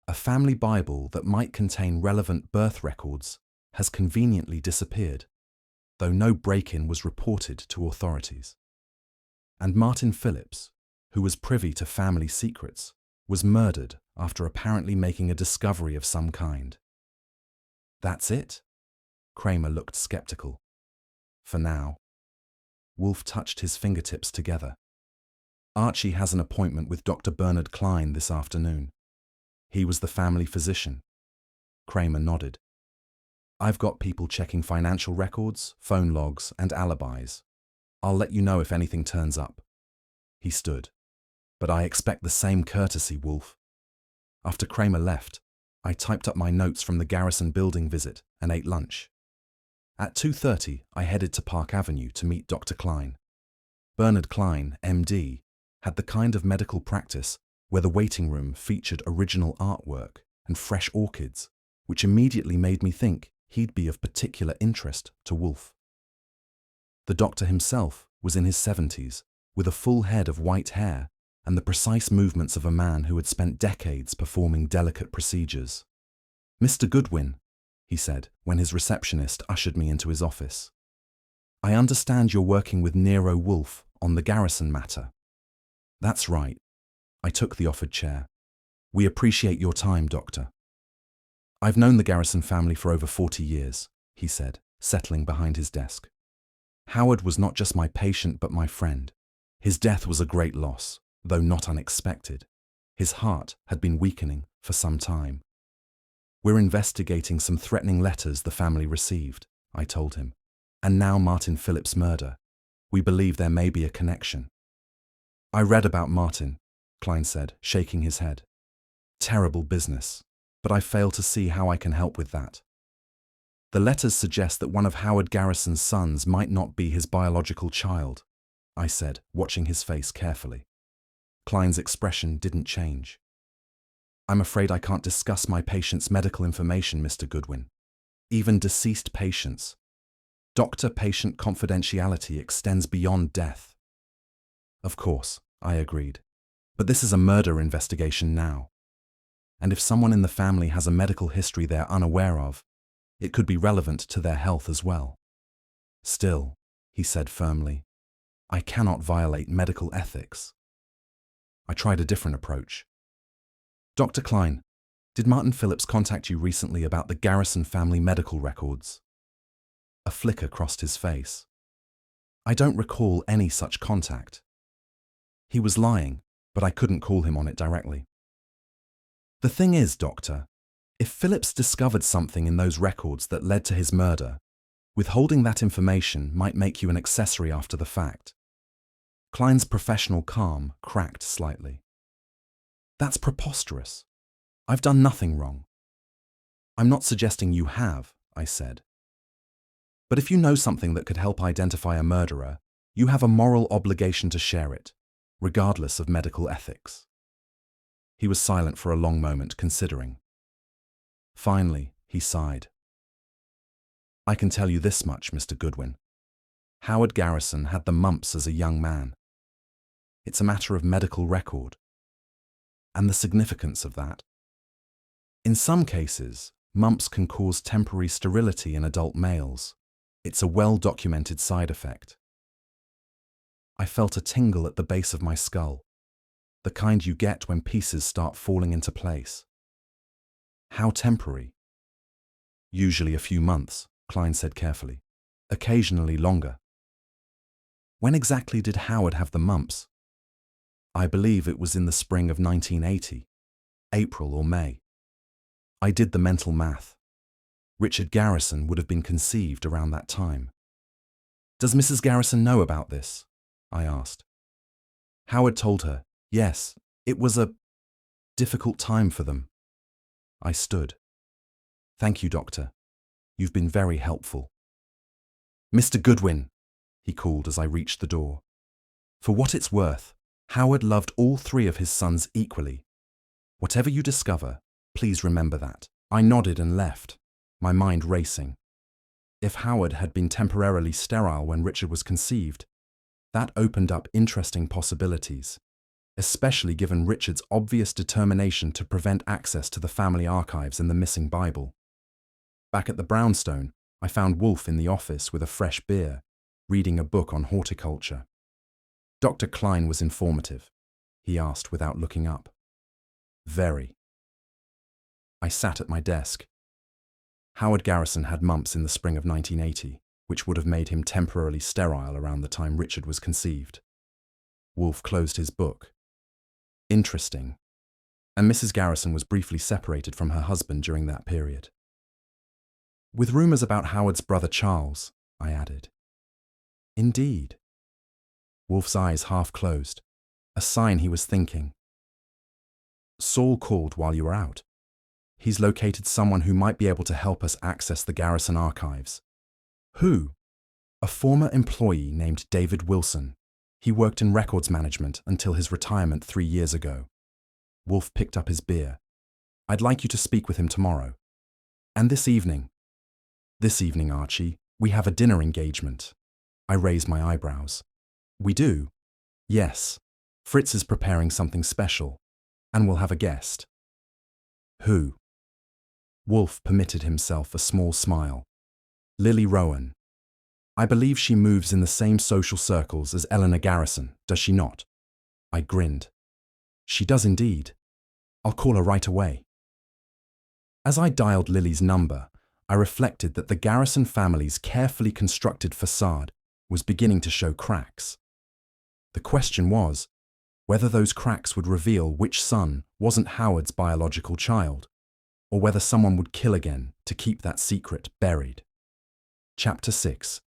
A family Bible that might contain relevant birth records has conveniently disappeared, though no break-in was reported to authorities. And Martin Phillips, who was privy to family secrets, was murdered after apparently making a discovery of some kind. That's it? Kramer looked skeptical. For now. Wolfe touched his fingertips together. Archie has an appointment with Dr. Bernard Klein this afternoon. He was the family physician. Kramer nodded. I've got people checking financial records, phone logs, and alibis. I'll let you know if anything turns up. He stood. But I expect the same courtesy, Wolfe. After Kramer left, I typed up my notes from the Garrison building visit and ate lunch. At 2:30, I headed to Park Avenue to meet Dr. Klein. Bernard Klein, MD, had the kind of medical practice where the waiting room featured original artwork and fresh orchids, which immediately made me think he'd be of particular interest to Wolfe. The doctor himself was in his 70s, with a full head of white hair and the precise movements of a man who had spent decades performing delicate procedures. "Mr. Goodwin," he said when his receptionist ushered me into his office, "I understand you're working with Nero Wolfe on the Garrison matter." "That's right." I took the offered chair. "We appreciate your time, Doctor." "I've known the Garrison family for over 40 years, he said, settling behind his desk. "Howard was not just my patient but my friend. His death was a great loss, though not unexpected. His heart had been weakening for some time." "We're investigating some threatening letters the family received," I told him, "and now Martin Phillips' murder. We believe there may be a connection." "I read about Martin," Klein said, shaking his head. "Terrible business, but I fail to see how I can help with that." "The letters suggest that one of Howard Garrison's sons might not be his biological child," I said, watching his face carefully. Klein's expression didn't change. "I'm afraid I can't discuss my patient's medical information, Mr. Goodwin. Even deceased patients. Doctor-patient confidentiality extends beyond death." "Of course," I agreed. "But this is a murder investigation now. And if someone in the family has a medical history they're unaware of, it could be relevant to their health as well." "Still," he said firmly, "I cannot violate medical ethics." I tried a different approach. "Dr. Klein, did Martin Phillips contact you recently about the Garrison family medical records?" A flicker crossed his face. "I don't recall any such contact." He was lying, but I couldn't call him on it directly. "The thing is, Doctor, if Phillips discovered something in those records that led to his murder, withholding that information might make you an accessory after the fact." Klein's professional calm cracked slightly. "That's preposterous. I've done nothing wrong." "I'm not suggesting you have," I said. "But if you know something that could help identify a murderer, you have a moral obligation to share it, regardless of medical ethics." He was silent for a long moment, considering. Finally, he sighed. "I can tell you this much, Mr. Goodwin. Howard Garrison had the mumps as a young man. It's a matter of medical record. And the significance of that. In some cases, mumps can cause temporary sterility in adult males. It's a well-documented side effect." I felt a tingle at the base of my skull, the kind you get when pieces start falling into place. "How temporary?" "Usually a few months," Klein said carefully. "Occasionally longer." "When exactly did Howard have the mumps?" "I believe it was in the spring of 1980, April or May." I did the mental math. Richard Garrison would have been conceived around that time. "Does Mrs. Garrison know about this?" I asked. Howard told her, yes, it was a difficult time for them. I stood. "Thank you, Doctor. You've been very helpful." "Mr. Goodwin," he called as I reached the door. "For what it's worth, Howard loved all three of his sons equally. Whatever you discover, please remember that." I nodded and left, my mind racing. If Howard had been temporarily sterile when Richard was conceived, that opened up interesting possibilities, especially given Richard's obvious determination to prevent access to the family archives and the missing Bible. Back at the brownstone, I found Wolfe in the office with a fresh beer, reading a book on horticulture. "Dr. Klein was informative," he asked without looking up. "Very." I sat at my desk. Howard Garrison had mumps in the spring of 1980, which would have made him temporarily sterile around the time Richard was conceived. Wolfe closed his book. Interesting. And Mrs. Garrison was briefly separated from her husband during that period. "With rumors about Howard's brother Charles," I added. "Indeed." Wolfe's eyes half closed, a sign he was thinking. "Saul called while you were out." He's located someone who might be able to help us access the garrison archives. Who? A former employee named David Wilson. He worked in records management until his retirement 3 years ago. Wolfe picked up his beer. I'd like you to speak with him tomorrow. And this evening? This evening, Archie, we have a dinner engagement. I raised my eyebrows. We do? Yes. Fritz is preparing something special, and we'll have a guest. Who? Wolfe permitted himself a small smile. Lily Rowan. I believe she moves in the same social circles as Eleanor Garrison, does she not? I grinned. She does indeed. I'll call her right away. As I dialed Lily's number, I reflected that the Garrison family's carefully constructed facade was beginning to show cracks. The question was whether those cracks would reveal which son wasn't Howard's biological child, or whether someone would kill again to keep that secret buried. Chapter 6.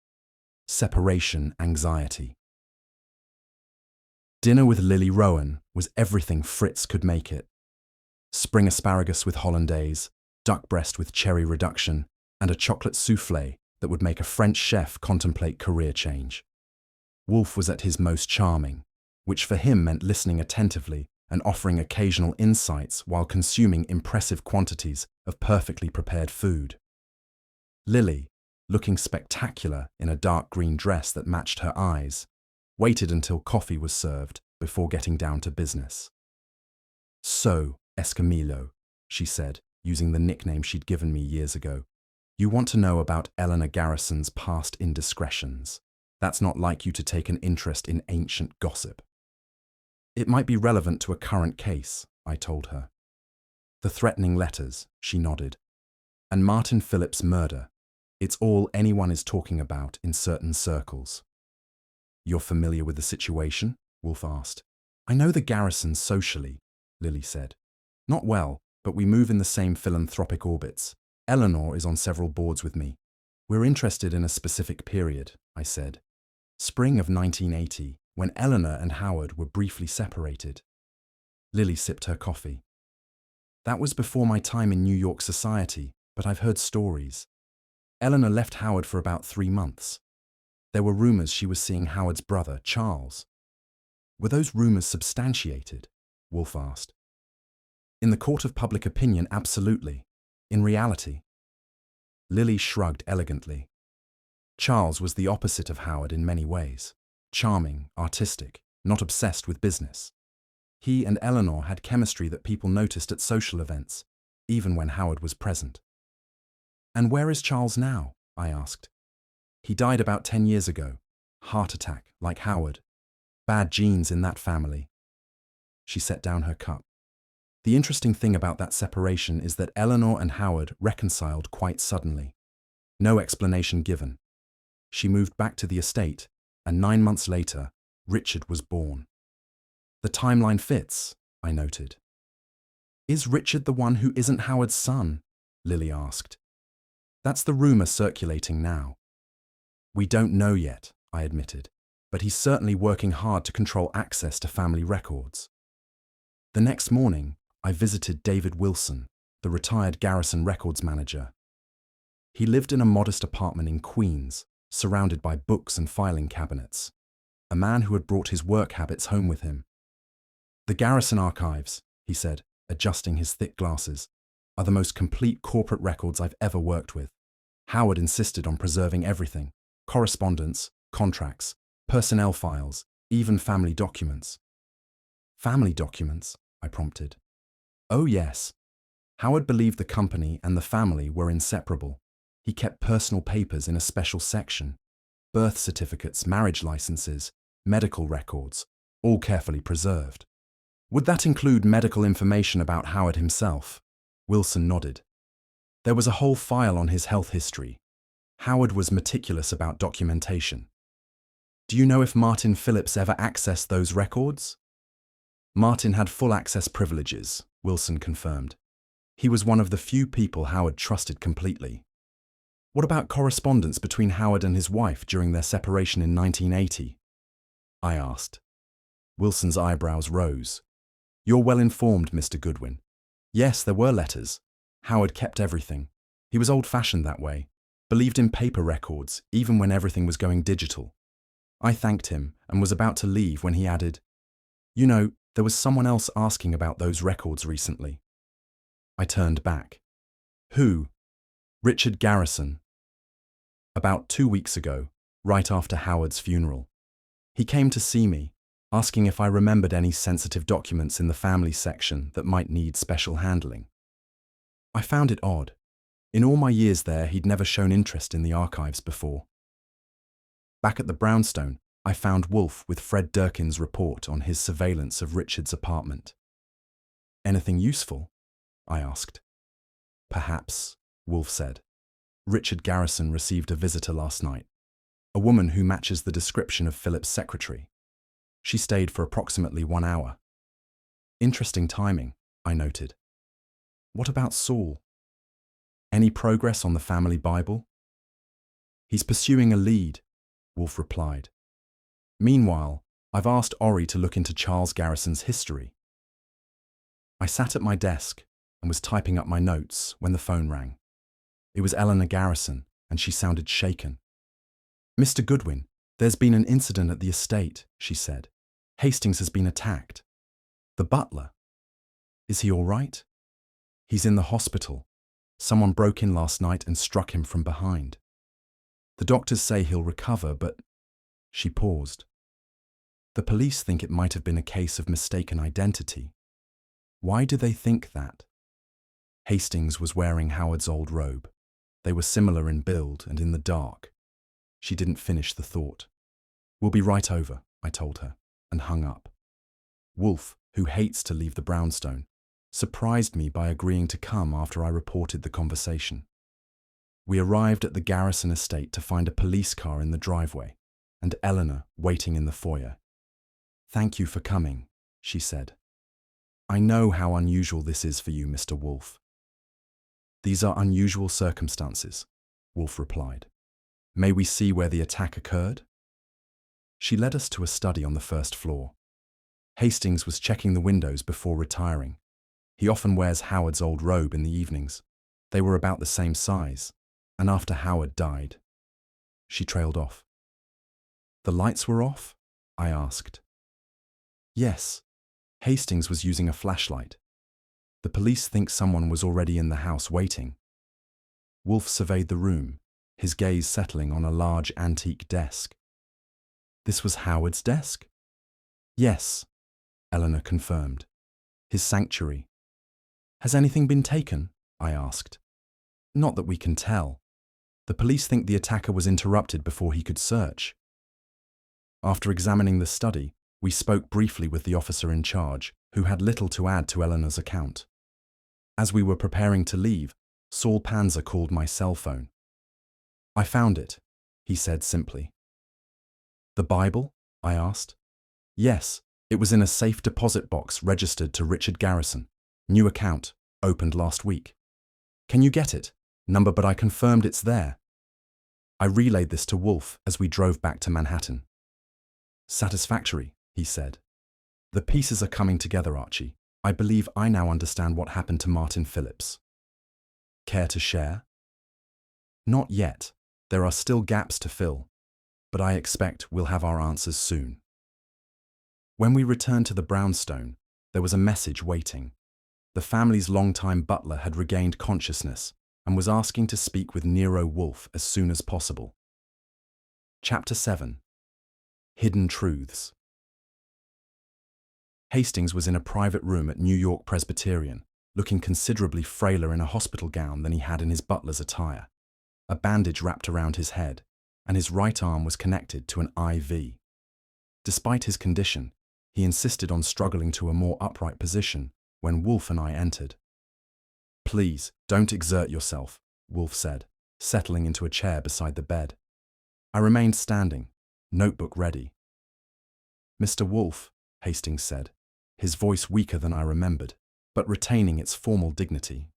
Separation Anxiety. Dinner with Lily Rowan was everything Fritz could make it. Spring asparagus with hollandaise, duck breast with cherry reduction, and a chocolate soufflé that would make a French chef contemplate career change. Wolfe was at his most charming, which for him meant listening attentively and offering occasional insights while consuming impressive quantities of perfectly prepared food. Lily, looking spectacular in a dark green dress that matched her eyes, waited until coffee was served before getting down to business. So, Escamillo, she said, using the nickname she'd given me years ago, you want to know about Eleanor Garrison's past indiscretions. That's not like you to take an interest in ancient gossip. It might be relevant to a current case, I told her. The threatening letters, she nodded. And Martin Phillips' murder. It's all anyone is talking about in certain circles. You're familiar with the situation? Wolfe asked. I know the Garrisons socially, Lily said. Not well, but we move in the same philanthropic orbits. Eleanor is on several boards with me. We're interested in a specific period, I said. Spring of 1980, when Eleanor and Howard were briefly separated. Lily sipped her coffee. That was before my time in New York society, but I've heard stories. Eleanor left Howard for about 3 months. There were rumors she was seeing Howard's brother, Charles. Were those rumors substantiated? Wolfe asked. In the court of public opinion, absolutely. In reality. Lily shrugged elegantly. Charles was the opposite of Howard in many ways. Charming, artistic, not obsessed with business. He and Eleanor had chemistry that people noticed at social events, even when Howard was present. And where is Charles now? I asked. He died about 10 years ago. Heart attack, like Howard. Bad genes in that family. She set down her cup. The interesting thing about that separation is that Eleanor and Howard reconciled quite suddenly. No explanation given. She moved back to the estate, and 9 months later, Richard was born. The timeline fits, I noted. Is Richard the one who isn't Howard's son? Lily asked. That's the rumor circulating now. We don't know yet, I admitted, but he's certainly working hard to control access to family records. The next morning, I visited David Wilson, the retired Garrison records manager. He lived in a modest apartment in Queens, surrounded by books and filing cabinets. A man who had brought his work habits home with him. The Garrison archives, he said, adjusting his thick glasses, are the most complete corporate records I've ever worked with. Howard insisted on preserving everything: correspondence, contracts, personnel files, even family documents. Family documents? I prompted. Oh yes. Howard believed the company and the family were inseparable. He kept personal papers in a special section. Birth certificates, marriage licenses, medical records, all carefully preserved. Would that include medical information about Howard himself? Wilson nodded. There was a whole file on his health history. Howard was meticulous about documentation. Do you know if Martin Phillips ever accessed those records? Martin had full access privileges, Wilson confirmed. He was one of the few people Howard trusted completely. What about correspondence between Howard and his wife during their separation in 1980? I asked. Wilson's eyebrows rose. You're well informed, Mr. Goodwin. Yes, there were letters. Howard kept everything. He was old-fashioned that way, believed in paper records even when everything was going digital. I thanked him and was about to leave when he added, "You know, there was someone else asking about those records recently." I turned back. "Who?" "Richard Garrison." About 2 weeks ago, right after Howard's funeral. He came to see me, asking if I remembered any sensitive documents in the family section that might need special handling. I found it odd. In all my years there, he'd never shown interest in the archives before. Back at the brownstone, I found Wolfe with Fred Durkin's report on his surveillance of Richard's apartment. "Anything useful?" I asked. "Perhaps," Wolfe said. "Richard Garrison received a visitor last night, a woman who matches the description of Philip's secretary. She stayed for approximately 1 hour. Interesting timing," I noted. "What about Saul? Any progress on the family Bible?" "He's pursuing a lead," Wolfe replied. "Meanwhile, I've asked Ori to look into Charles Garrison's history." I sat at my desk and was typing up my notes when the phone rang. It was Eleanor Garrison, and she sounded shaken. "Mr. Goodwin, there's been an incident at the estate," she said. "Hastings has been attacked." "The butler? Is he all right?" "He's in the hospital. Someone broke in last night and struck him from behind. The doctors say he'll recover, but—" She paused. "The police think it might have been a case of mistaken identity." "Why do they think that?" Hastings was wearing Howard's old robe. They were similar in build and in the dark. She didn't finish the thought. "We'll be right over," I told her, and hung up. Wolfe, who hates to leave the brownstone, surprised me by agreeing to come after I reported the conversation. We arrived at the Garrison estate to find a police car in the driveway and Eleanor waiting in the foyer. "Thank you for coming," she said. "I know how unusual this is for you, Mr. Wolfe." "These are unusual circumstances," Wolfe replied. "May we see where the attack occurred?" She led us to a study on the first floor. Hastings was checking the windows before retiring. He often wears Howard's old robe in the evenings. They were about the same size, and after Howard died. She trailed off. "The lights were off?" I asked. "Yes. Hastings was using a flashlight. The police think someone was already in the house waiting." Wolfe surveyed the room, his gaze settling on a large antique desk. "This was Howard's desk?" "Yes," Eleanor confirmed. "His sanctuary." "Has anything been taken?" I asked. "Not that we can tell. The police think the attacker was interrupted before he could search." After examining the study, we spoke briefly with the officer in charge, who had little to add to Eleanor's account. As we were preparing to leave, Saul Panzer called my cell phone. "I found it," he said simply. "The Bible?" I asked. "Yes, it was in a safe deposit box registered to Richard Garrison. New account, opened last week. Can you get it? Number, but I confirmed it's there." I relayed this to Wolfe as we drove back to Manhattan. "Satisfactory," he said. "The pieces are coming together, Archie. I believe I now understand what happened to Martin Phillips." "Care to share?" "Not yet. There are still gaps to fill, but I expect we'll have our answers soon." When we returned to the brownstone, there was a message waiting. The family's longtime butler had regained consciousness and was asking to speak with Nero Wolfe as soon as possible. Chapter 7. Hidden Truths. Hastings was in a private room at New York Presbyterian, looking considerably frailer in a hospital gown than he had in his butler's attire. A bandage wrapped around his head, and his right arm was connected to an IV. Despite his condition, he insisted on struggling to a more upright position when Wolfe and I entered. "Please, don't exert yourself," Wolfe said, settling into a chair beside the bed. I remained standing, notebook ready. "Mr. Wolfe," Hastings said, his voice weaker than I remembered, but retaining its formal dignity.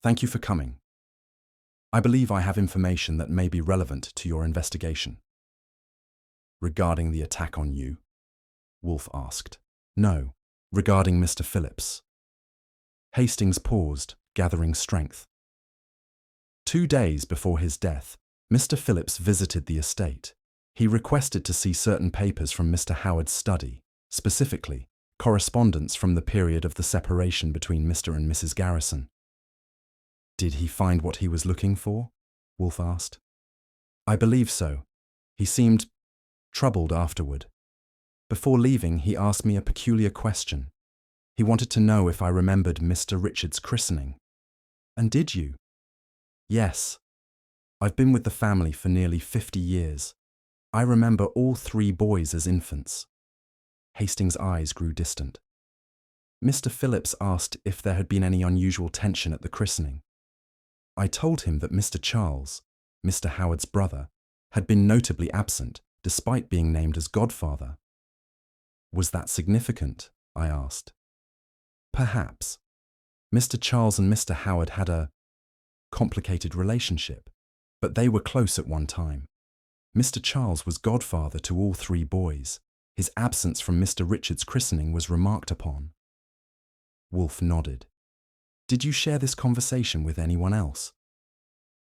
"Thank you for coming. I believe I have information that may be relevant to your investigation." "Regarding the attack on you?" Wolfe asked. "No, regarding Mr. Phillips." Hastings paused, gathering strength. 2 days before his death, Mr. Phillips visited the estate. He requested to see certain papers from Mr. Howard's study, specifically, correspondence from the period of the separation between Mr. and Mrs. Garrison. Did he find what he was looking for? Wolfe asked. I believe so. He seemed troubled afterward. Before leaving, he asked me a peculiar question. He wanted to know if I remembered Mr. Richard's christening. And did you? Yes. I've been with the family for nearly 50 years. I remember all 3 boys as infants. Hastings' eyes grew distant. Mr. Phillips asked if there had been any unusual tension at the christening. I told him that Mr. Charles, Mr. Howard's brother, had been notably absent, despite being named as godfather. Was that significant? I asked. Perhaps. Mr. Charles and Mr. Howard had a complicated relationship, but they were close at one time. Mr. Charles was godfather to all 3 boys. His absence from Mr. Richard's christening was remarked upon. Wolfe nodded. Did you share this conversation with anyone else?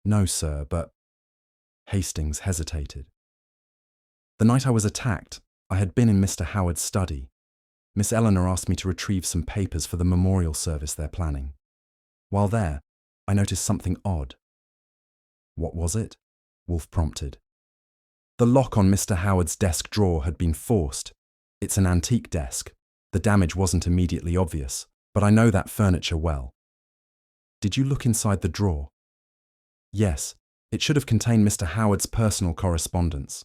No, sir, but... Hastings hesitated. The night I was attacked, I had been in Mr. Howard's study. Miss Eleanor asked me to retrieve some papers for the memorial service they're planning. While there, I noticed something odd. What was it? Wolfe prompted. The lock on Mr. Howard's desk drawer had been forced. It's an antique desk. The damage wasn't immediately obvious, but I know that furniture well. Did you look inside the drawer? Yes, it should have contained Mr. Howard's personal correspondence,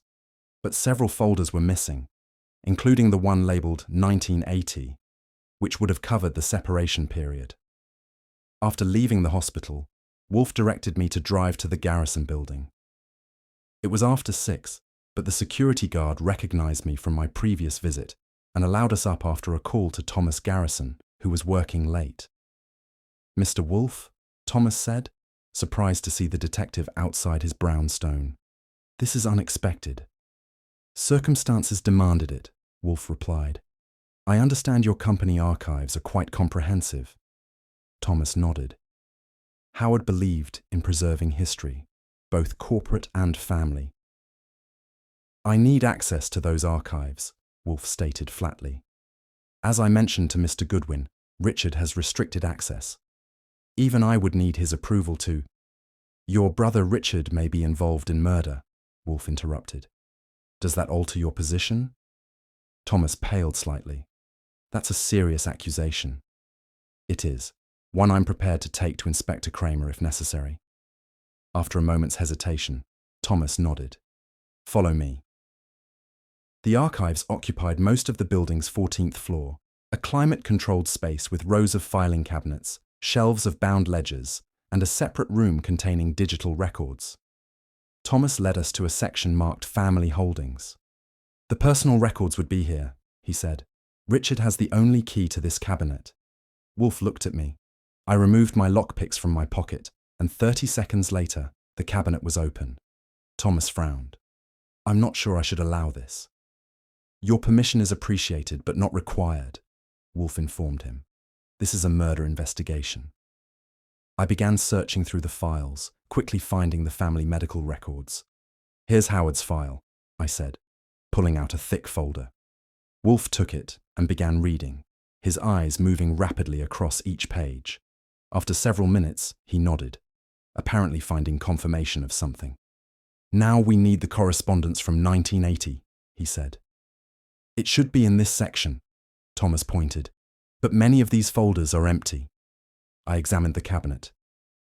but several folders were missing, including the one labelled 1980, which would have covered the separation period. After leaving the hospital, Wolfe directed me to drive to the Garrison building. It was after 6, but the security guard recognized me from my previous visit and allowed us up after a call to Thomas Garrison, who was working late. Mr. Wolfe, Thomas said, surprised to see the detective outside his brownstone. This is unexpected. Circumstances demanded it, Wolfe replied. I understand your company archives are quite comprehensive. Thomas nodded. Howard believed in preserving history, both corporate and family. I need access to those archives, Wolfe stated flatly. As I mentioned to Mr. Goodwin, Richard has restricted access. Even I would need his approval to... Your brother Richard may be involved in murder, Wolfe interrupted. Does that alter your position? Thomas paled slightly. That's a serious accusation. It is, one I'm prepared to take to Inspector Kramer if necessary. After a moment's hesitation, Thomas nodded. Follow me. The archives occupied most of the building's 14th floor, a climate-controlled space with rows of filing cabinets, shelves of bound ledgers, and a separate room containing digital records. Thomas led us to a section marked Family Holdings. The personal records would be here, he said. Richard has the only key to this cabinet. Wolfe looked at me. I removed my lockpicks from my pocket, and 30 seconds later, the cabinet was open. Thomas frowned. I'm not sure I should allow this. Your permission is appreciated, but not required, Wolfe informed him. This is a murder investigation. I began searching through the files, quickly finding the family medical records. Here's Howard's file, I said, pulling out a thick folder. Wolfe took it and began reading, his eyes moving rapidly across each page. After several minutes, he nodded, apparently finding confirmation of something. Now we need the correspondence from 1980, he said. It should be in this section, Thomas pointed, but many of these folders are empty. I examined the cabinet.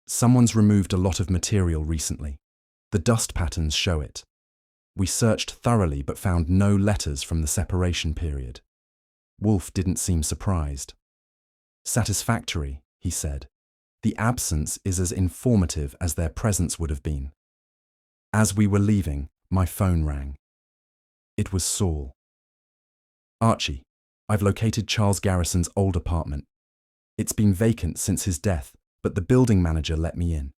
Someone's removed a lot of material recently. The dust patterns show it. We searched thoroughly but found no letters from the separation period. Wolfe didn't seem surprised. Satisfactory, he said. The absence is as informative as their presence would have been. As we were leaving, my phone rang. It was Saul. Archie, I've located Charles Garrison's old apartment. It's been vacant since his death, but the building manager let me in.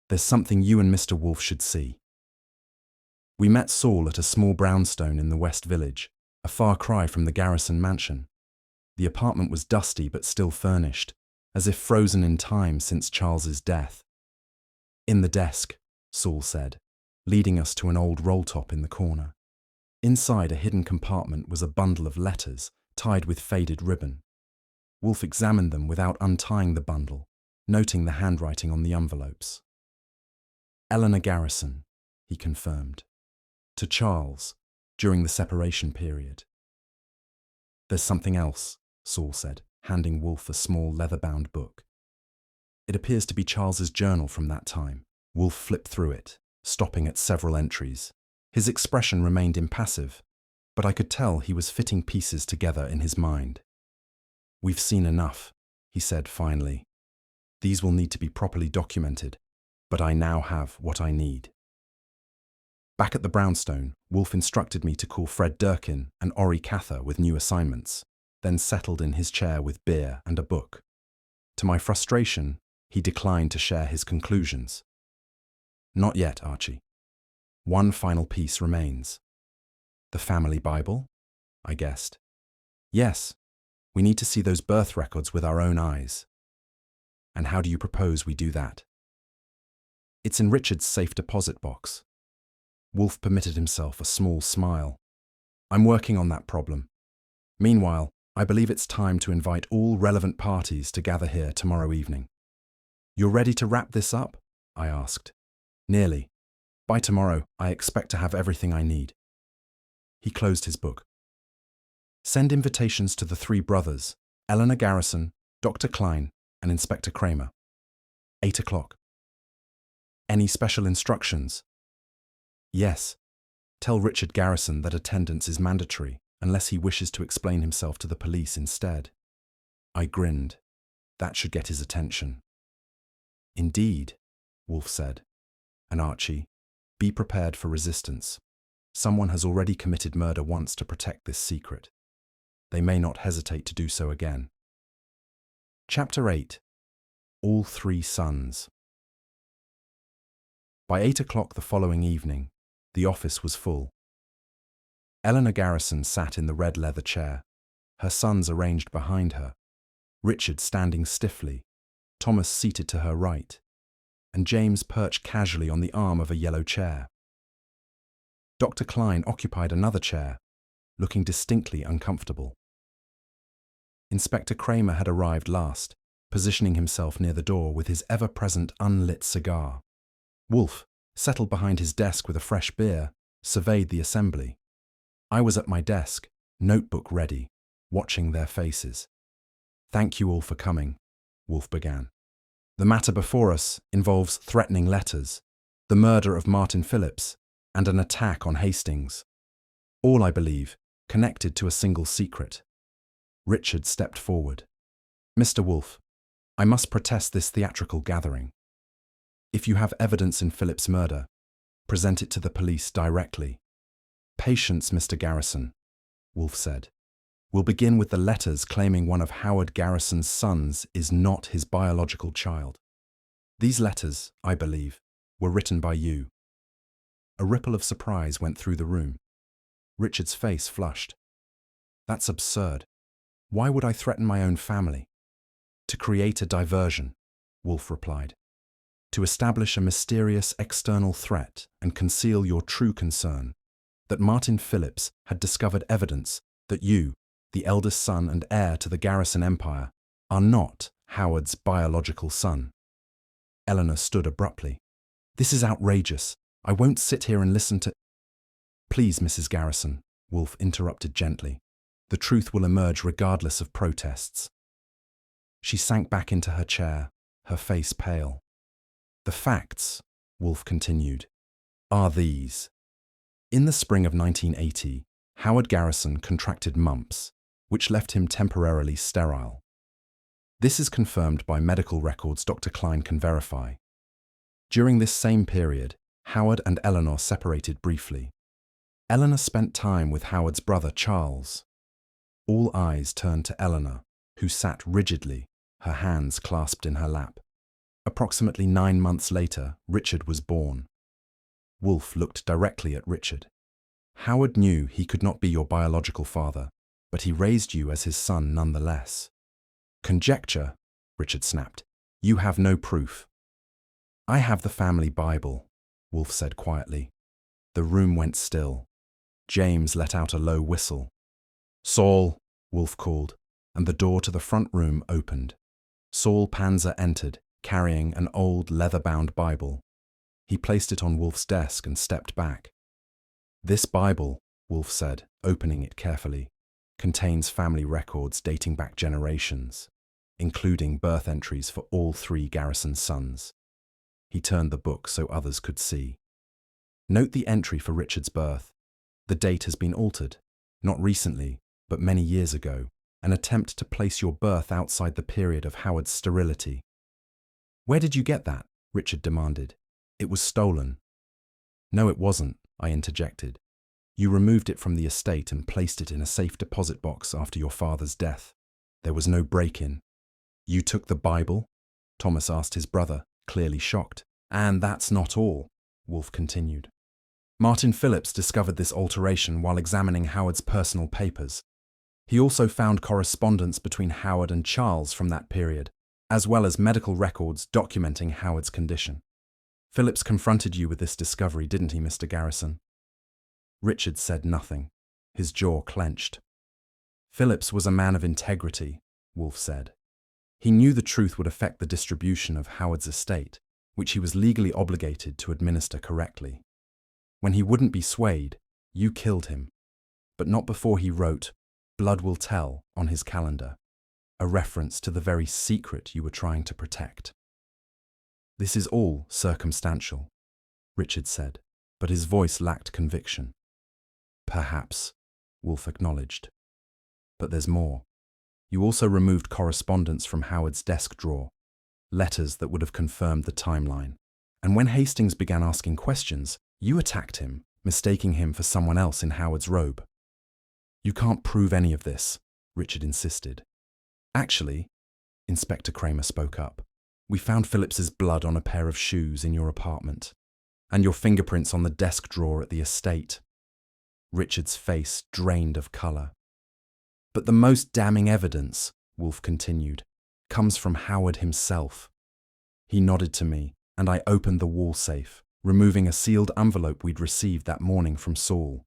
There's something you and Mr. Wolfe should see. We met Saul at a small brownstone in the West Village, a far cry from the Garrison mansion. The apartment was dusty but still furnished, as if frozen in time since Charles's death. In the desk, Saul said, leading us to an old roll-top in the corner. Inside a hidden compartment was a bundle of letters tied with faded ribbon. Wolfe examined them without untying the bundle, noting the handwriting on the envelopes. Eleanor Garrison, he confirmed. To Charles, during the separation period. There's something else, Saul said, handing Wolfe a small leather-bound book. It appears to be Charles's journal from that time. Wolfe flipped through it, stopping at several entries. His expression remained impassive, but I could tell he was fitting pieces together in his mind. We've seen enough, he said finally. These will need to be properly documented, but I now have what I need. Back at the brownstone, Wolfe instructed me to call Fred Durkin and Ori Cather with new assignments, then settled in his chair with beer and a book. To my frustration, he declined to share his conclusions. Not yet, Archie. One final piece remains. The family Bible? I guessed. Yes, we need to see those birth records with our own eyes. And how do you propose we do that? It's in Richard's safe deposit box. Wolfe permitted himself a small smile. I'm working on that problem. Meanwhile, I believe it's time to invite all relevant parties to gather here tomorrow evening. You're ready to wrap this up? I asked. Nearly. By tomorrow, I expect to have everything I need. He closed his book. Send invitations to the three brothers, Eleanor Garrison, Dr. Klein, and Inspector Kramer. 8 o'clock. Any special instructions? Yes. Tell Richard Garrison that attendance is mandatory unless he wishes to explain himself to the police instead. I grinned. That should get his attention. Indeed, Wolfe said. And Archie, be prepared for resistance. Someone has already committed murder once to protect this secret. They may not hesitate to do so again. Chapter 8. All Three Sons. By 8 o'clock the following evening, the office was full. Eleanor Garrison sat in the red leather chair, her sons arranged behind her, Richard standing stiffly, Thomas seated to her right, and James perched casually on the arm of a yellow chair. Dr. Klein occupied another chair, looking distinctly uncomfortable. Inspector Kramer had arrived last, positioning himself near the door with his ever-present unlit cigar. Wolfe, settled behind his desk with a fresh beer, surveyed the assembly. I was at my desk, notebook ready, watching their faces. Thank you all for coming, Wolfe began. The matter before us involves threatening letters, the murder of Martin Phillips, and an attack on Hastings. All, I believe, connected to a single secret. Richard stepped forward. Mr. Wolfe, I must protest this theatrical gathering. If you have evidence in Phillips' murder, present it to the police directly. Patience, Mr. Garrison, Wolfe said. We'll begin with the letters claiming one of Howard Garrison's sons is not his biological child. These letters, I believe, were written by you. A ripple of surprise went through the room. Richard's face flushed. That's absurd. Why would I threaten my own family? To create a diversion, Wolfe replied. To establish a mysterious external threat and conceal your true concern, that Martin Phillips had discovered evidence that you, the eldest son and heir to the Garrison empire, are not Howard's biological son. Eleanor stood abruptly. This is outrageous. I won't sit here and listen to— Please, Mrs. Garrison, Wolfe interrupted gently. The truth will emerge regardless of protests. She sank back into her chair, her face pale. The facts, Wolfe continued, are these. In the spring of 1980, Howard Garrison contracted mumps, which left him temporarily sterile. This is confirmed by medical records Dr. Klein can verify. During this same period, Howard and Eleanor separated briefly. Eleanor spent time with Howard's brother Charles. All eyes turned to Eleanor, who sat rigidly, her hands clasped in her lap. Approximately 9 months later, Richard was born. Wolfe looked directly at Richard. Howard knew he could not be your biological father, but he raised you as his son nonetheless. Conjecture, Richard snapped. "You have no proof." "I have the family Bible," Wolfe said quietly. The room went still. James let out a low whistle. "Saul," Wolfe called, and the door to the front room opened. Saul Panzer entered, carrying an old leather-bound Bible. He placed it on Wolfe's desk and stepped back. "This Bible," Wolfe said, opening it carefully, "contains family records dating back generations, including birth entries for all 3 Garrison sons." He turned the book so others could see. "Note the entry for Richard's birth. The date has been altered, not recently, but many years ago, an attempt to place your birth outside the period of Howard's sterility." "Where did you get that?" Richard demanded. "It was stolen." "No, it wasn't," I interjected. "You removed it from the estate and placed it in a safe deposit box after your father's death. There was no break-in." "You took the Bible?" Thomas asked his brother, clearly shocked. "And that's not all," Wolfe continued. "Martin Phillips discovered this alteration while examining Howard's personal papers. He also found correspondence between Howard and Charles from that period, as well as medical records documenting Howard's condition. Phillips confronted you with this discovery, didn't he, Mr. Garrison?" Richard said nothing. His jaw clenched. "Phillips was a man of integrity," Wolfe said. "He knew the truth would affect the distribution of Howard's estate, which he was legally obligated to administer correctly. When he wouldn't be swayed, you killed him, but not before he wrote, 'Blood will tell' on his calendar, a reference to the very secret you were trying to protect." "This is all circumstantial," Richard said, but his voice lacked conviction. "Perhaps," Wolfe acknowledged. "But there's more. You also removed correspondence from Howard's desk drawer, letters that would have confirmed the timeline. And when Hastings began asking questions, you attacked him, mistaking him for someone else in Howard's robe." "You can't prove any of this," Richard insisted. "Actually," Inspector Kramer spoke up, "we found Phillips's blood on a pair of shoes in your apartment, and your fingerprints on the desk drawer at the estate." Richard's face drained of colour. "But the most damning evidence," Wolfe continued, "comes from Howard himself." He nodded to me, and I opened the wall safe, removing a sealed envelope we'd received that morning from Saul.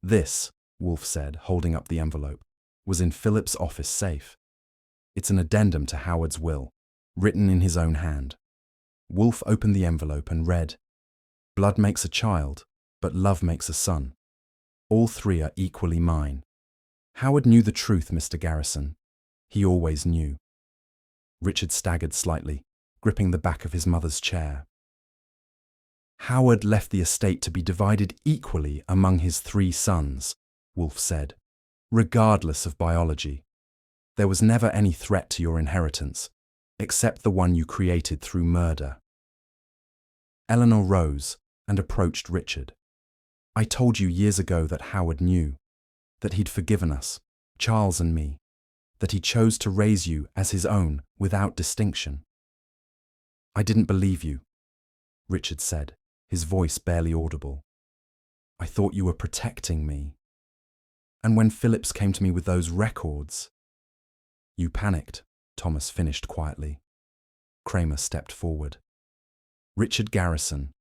"This," Wolfe said, holding up the envelope, "was in Phillips' office safe. It's an addendum to Howard's will, written in his own hand." Wolfe opened the envelope and read, "Blood makes a child, but love makes a son. All 3 are equally mine. Howard knew the truth, Mr. Garrison. He always knew." Richard staggered slightly, gripping the back of his mother's chair. "Howard left the estate to be divided equally among his 3 sons," Wolfe said, "regardless of biology. There was never any threat to your inheritance, except the one you created through murder." Eleanor rose and approached Richard. "I told you years ago that Howard knew, that he'd forgiven us, Charles and me, that he chose to raise you as his own without distinction." "I didn't believe you," Richard said, his voice barely audible. "I thought you were protecting me. And when Phillips came to me with those records—" "You panicked," Thomas finished quietly. Kramer stepped forward. "Richard Garrison,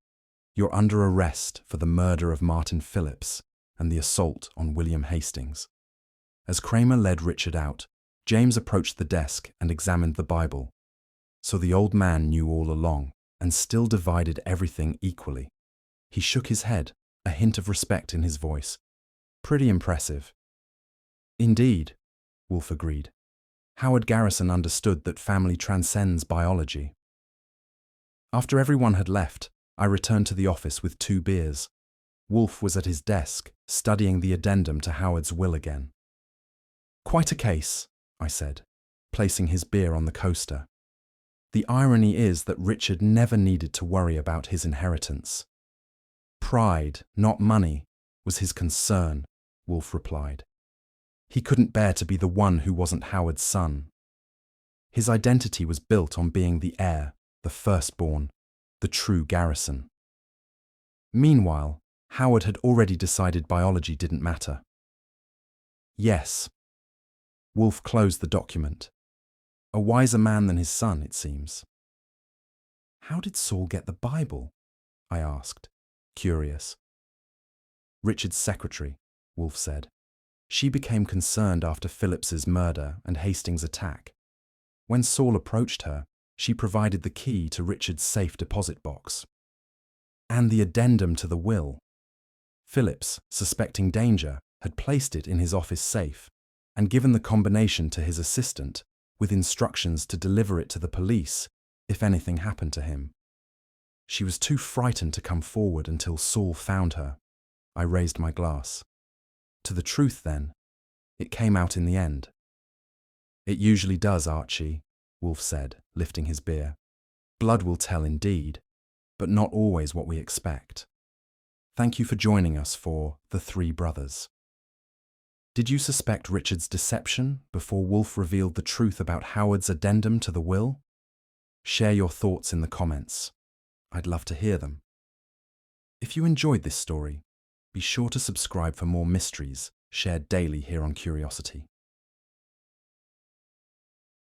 you're under arrest for the murder of Martin Phillips and the assault on William Hastings." As Kramer led Richard out, James approached the desk and examined the Bible. So the old man knew all along and still divided everything equally. He shook his head, a hint of respect in his voice. "Pretty impressive." "Indeed," Wolfe agreed. "Howard Garrison understood that family transcends biology." After everyone had left, I returned to the office with 2 beers. Wolfe was at his desk, studying the addendum to Howard's will again. "Quite a case," I said, placing his beer on the coaster. "The irony is that Richard never needed to worry about his inheritance. Pride, not money, was his concern," Wolfe replied. "He couldn't bear to be the one who wasn't Howard's son. His identity was built on being the heir, the firstborn, the true Garrison." Meanwhile, Howard had already decided biology didn't matter. "Yes." Wolfe closed the document. A wiser man than his son, it seems. How did Saul get the Bible? I asked, curious. Richard's secretary, Wolfe said. She became concerned after Phillips's murder and Hastings' attack. When Saul approached her, she provided the key to Richard's safe deposit box and the addendum to the will. Phillips, suspecting danger, had placed it in his office safe and given the combination to his assistant with instructions to deliver it to the police if anything happened to him. She was too frightened to come forward until Saul found her. I raised my glass. To the truth, then, it came out in the end. It usually does, Archie, Wolfe said, lifting his beer. Blood will tell indeed, but not always what we expect. Thank you for joining us for The Three Brothers. Did you suspect Richard's deception before Wolfe revealed the truth about Howard's addendum to the will? Share your thoughts in the comments. I'd love to hear them. If you enjoyed this story, be sure to subscribe for more mysteries shared daily here on Curiosity.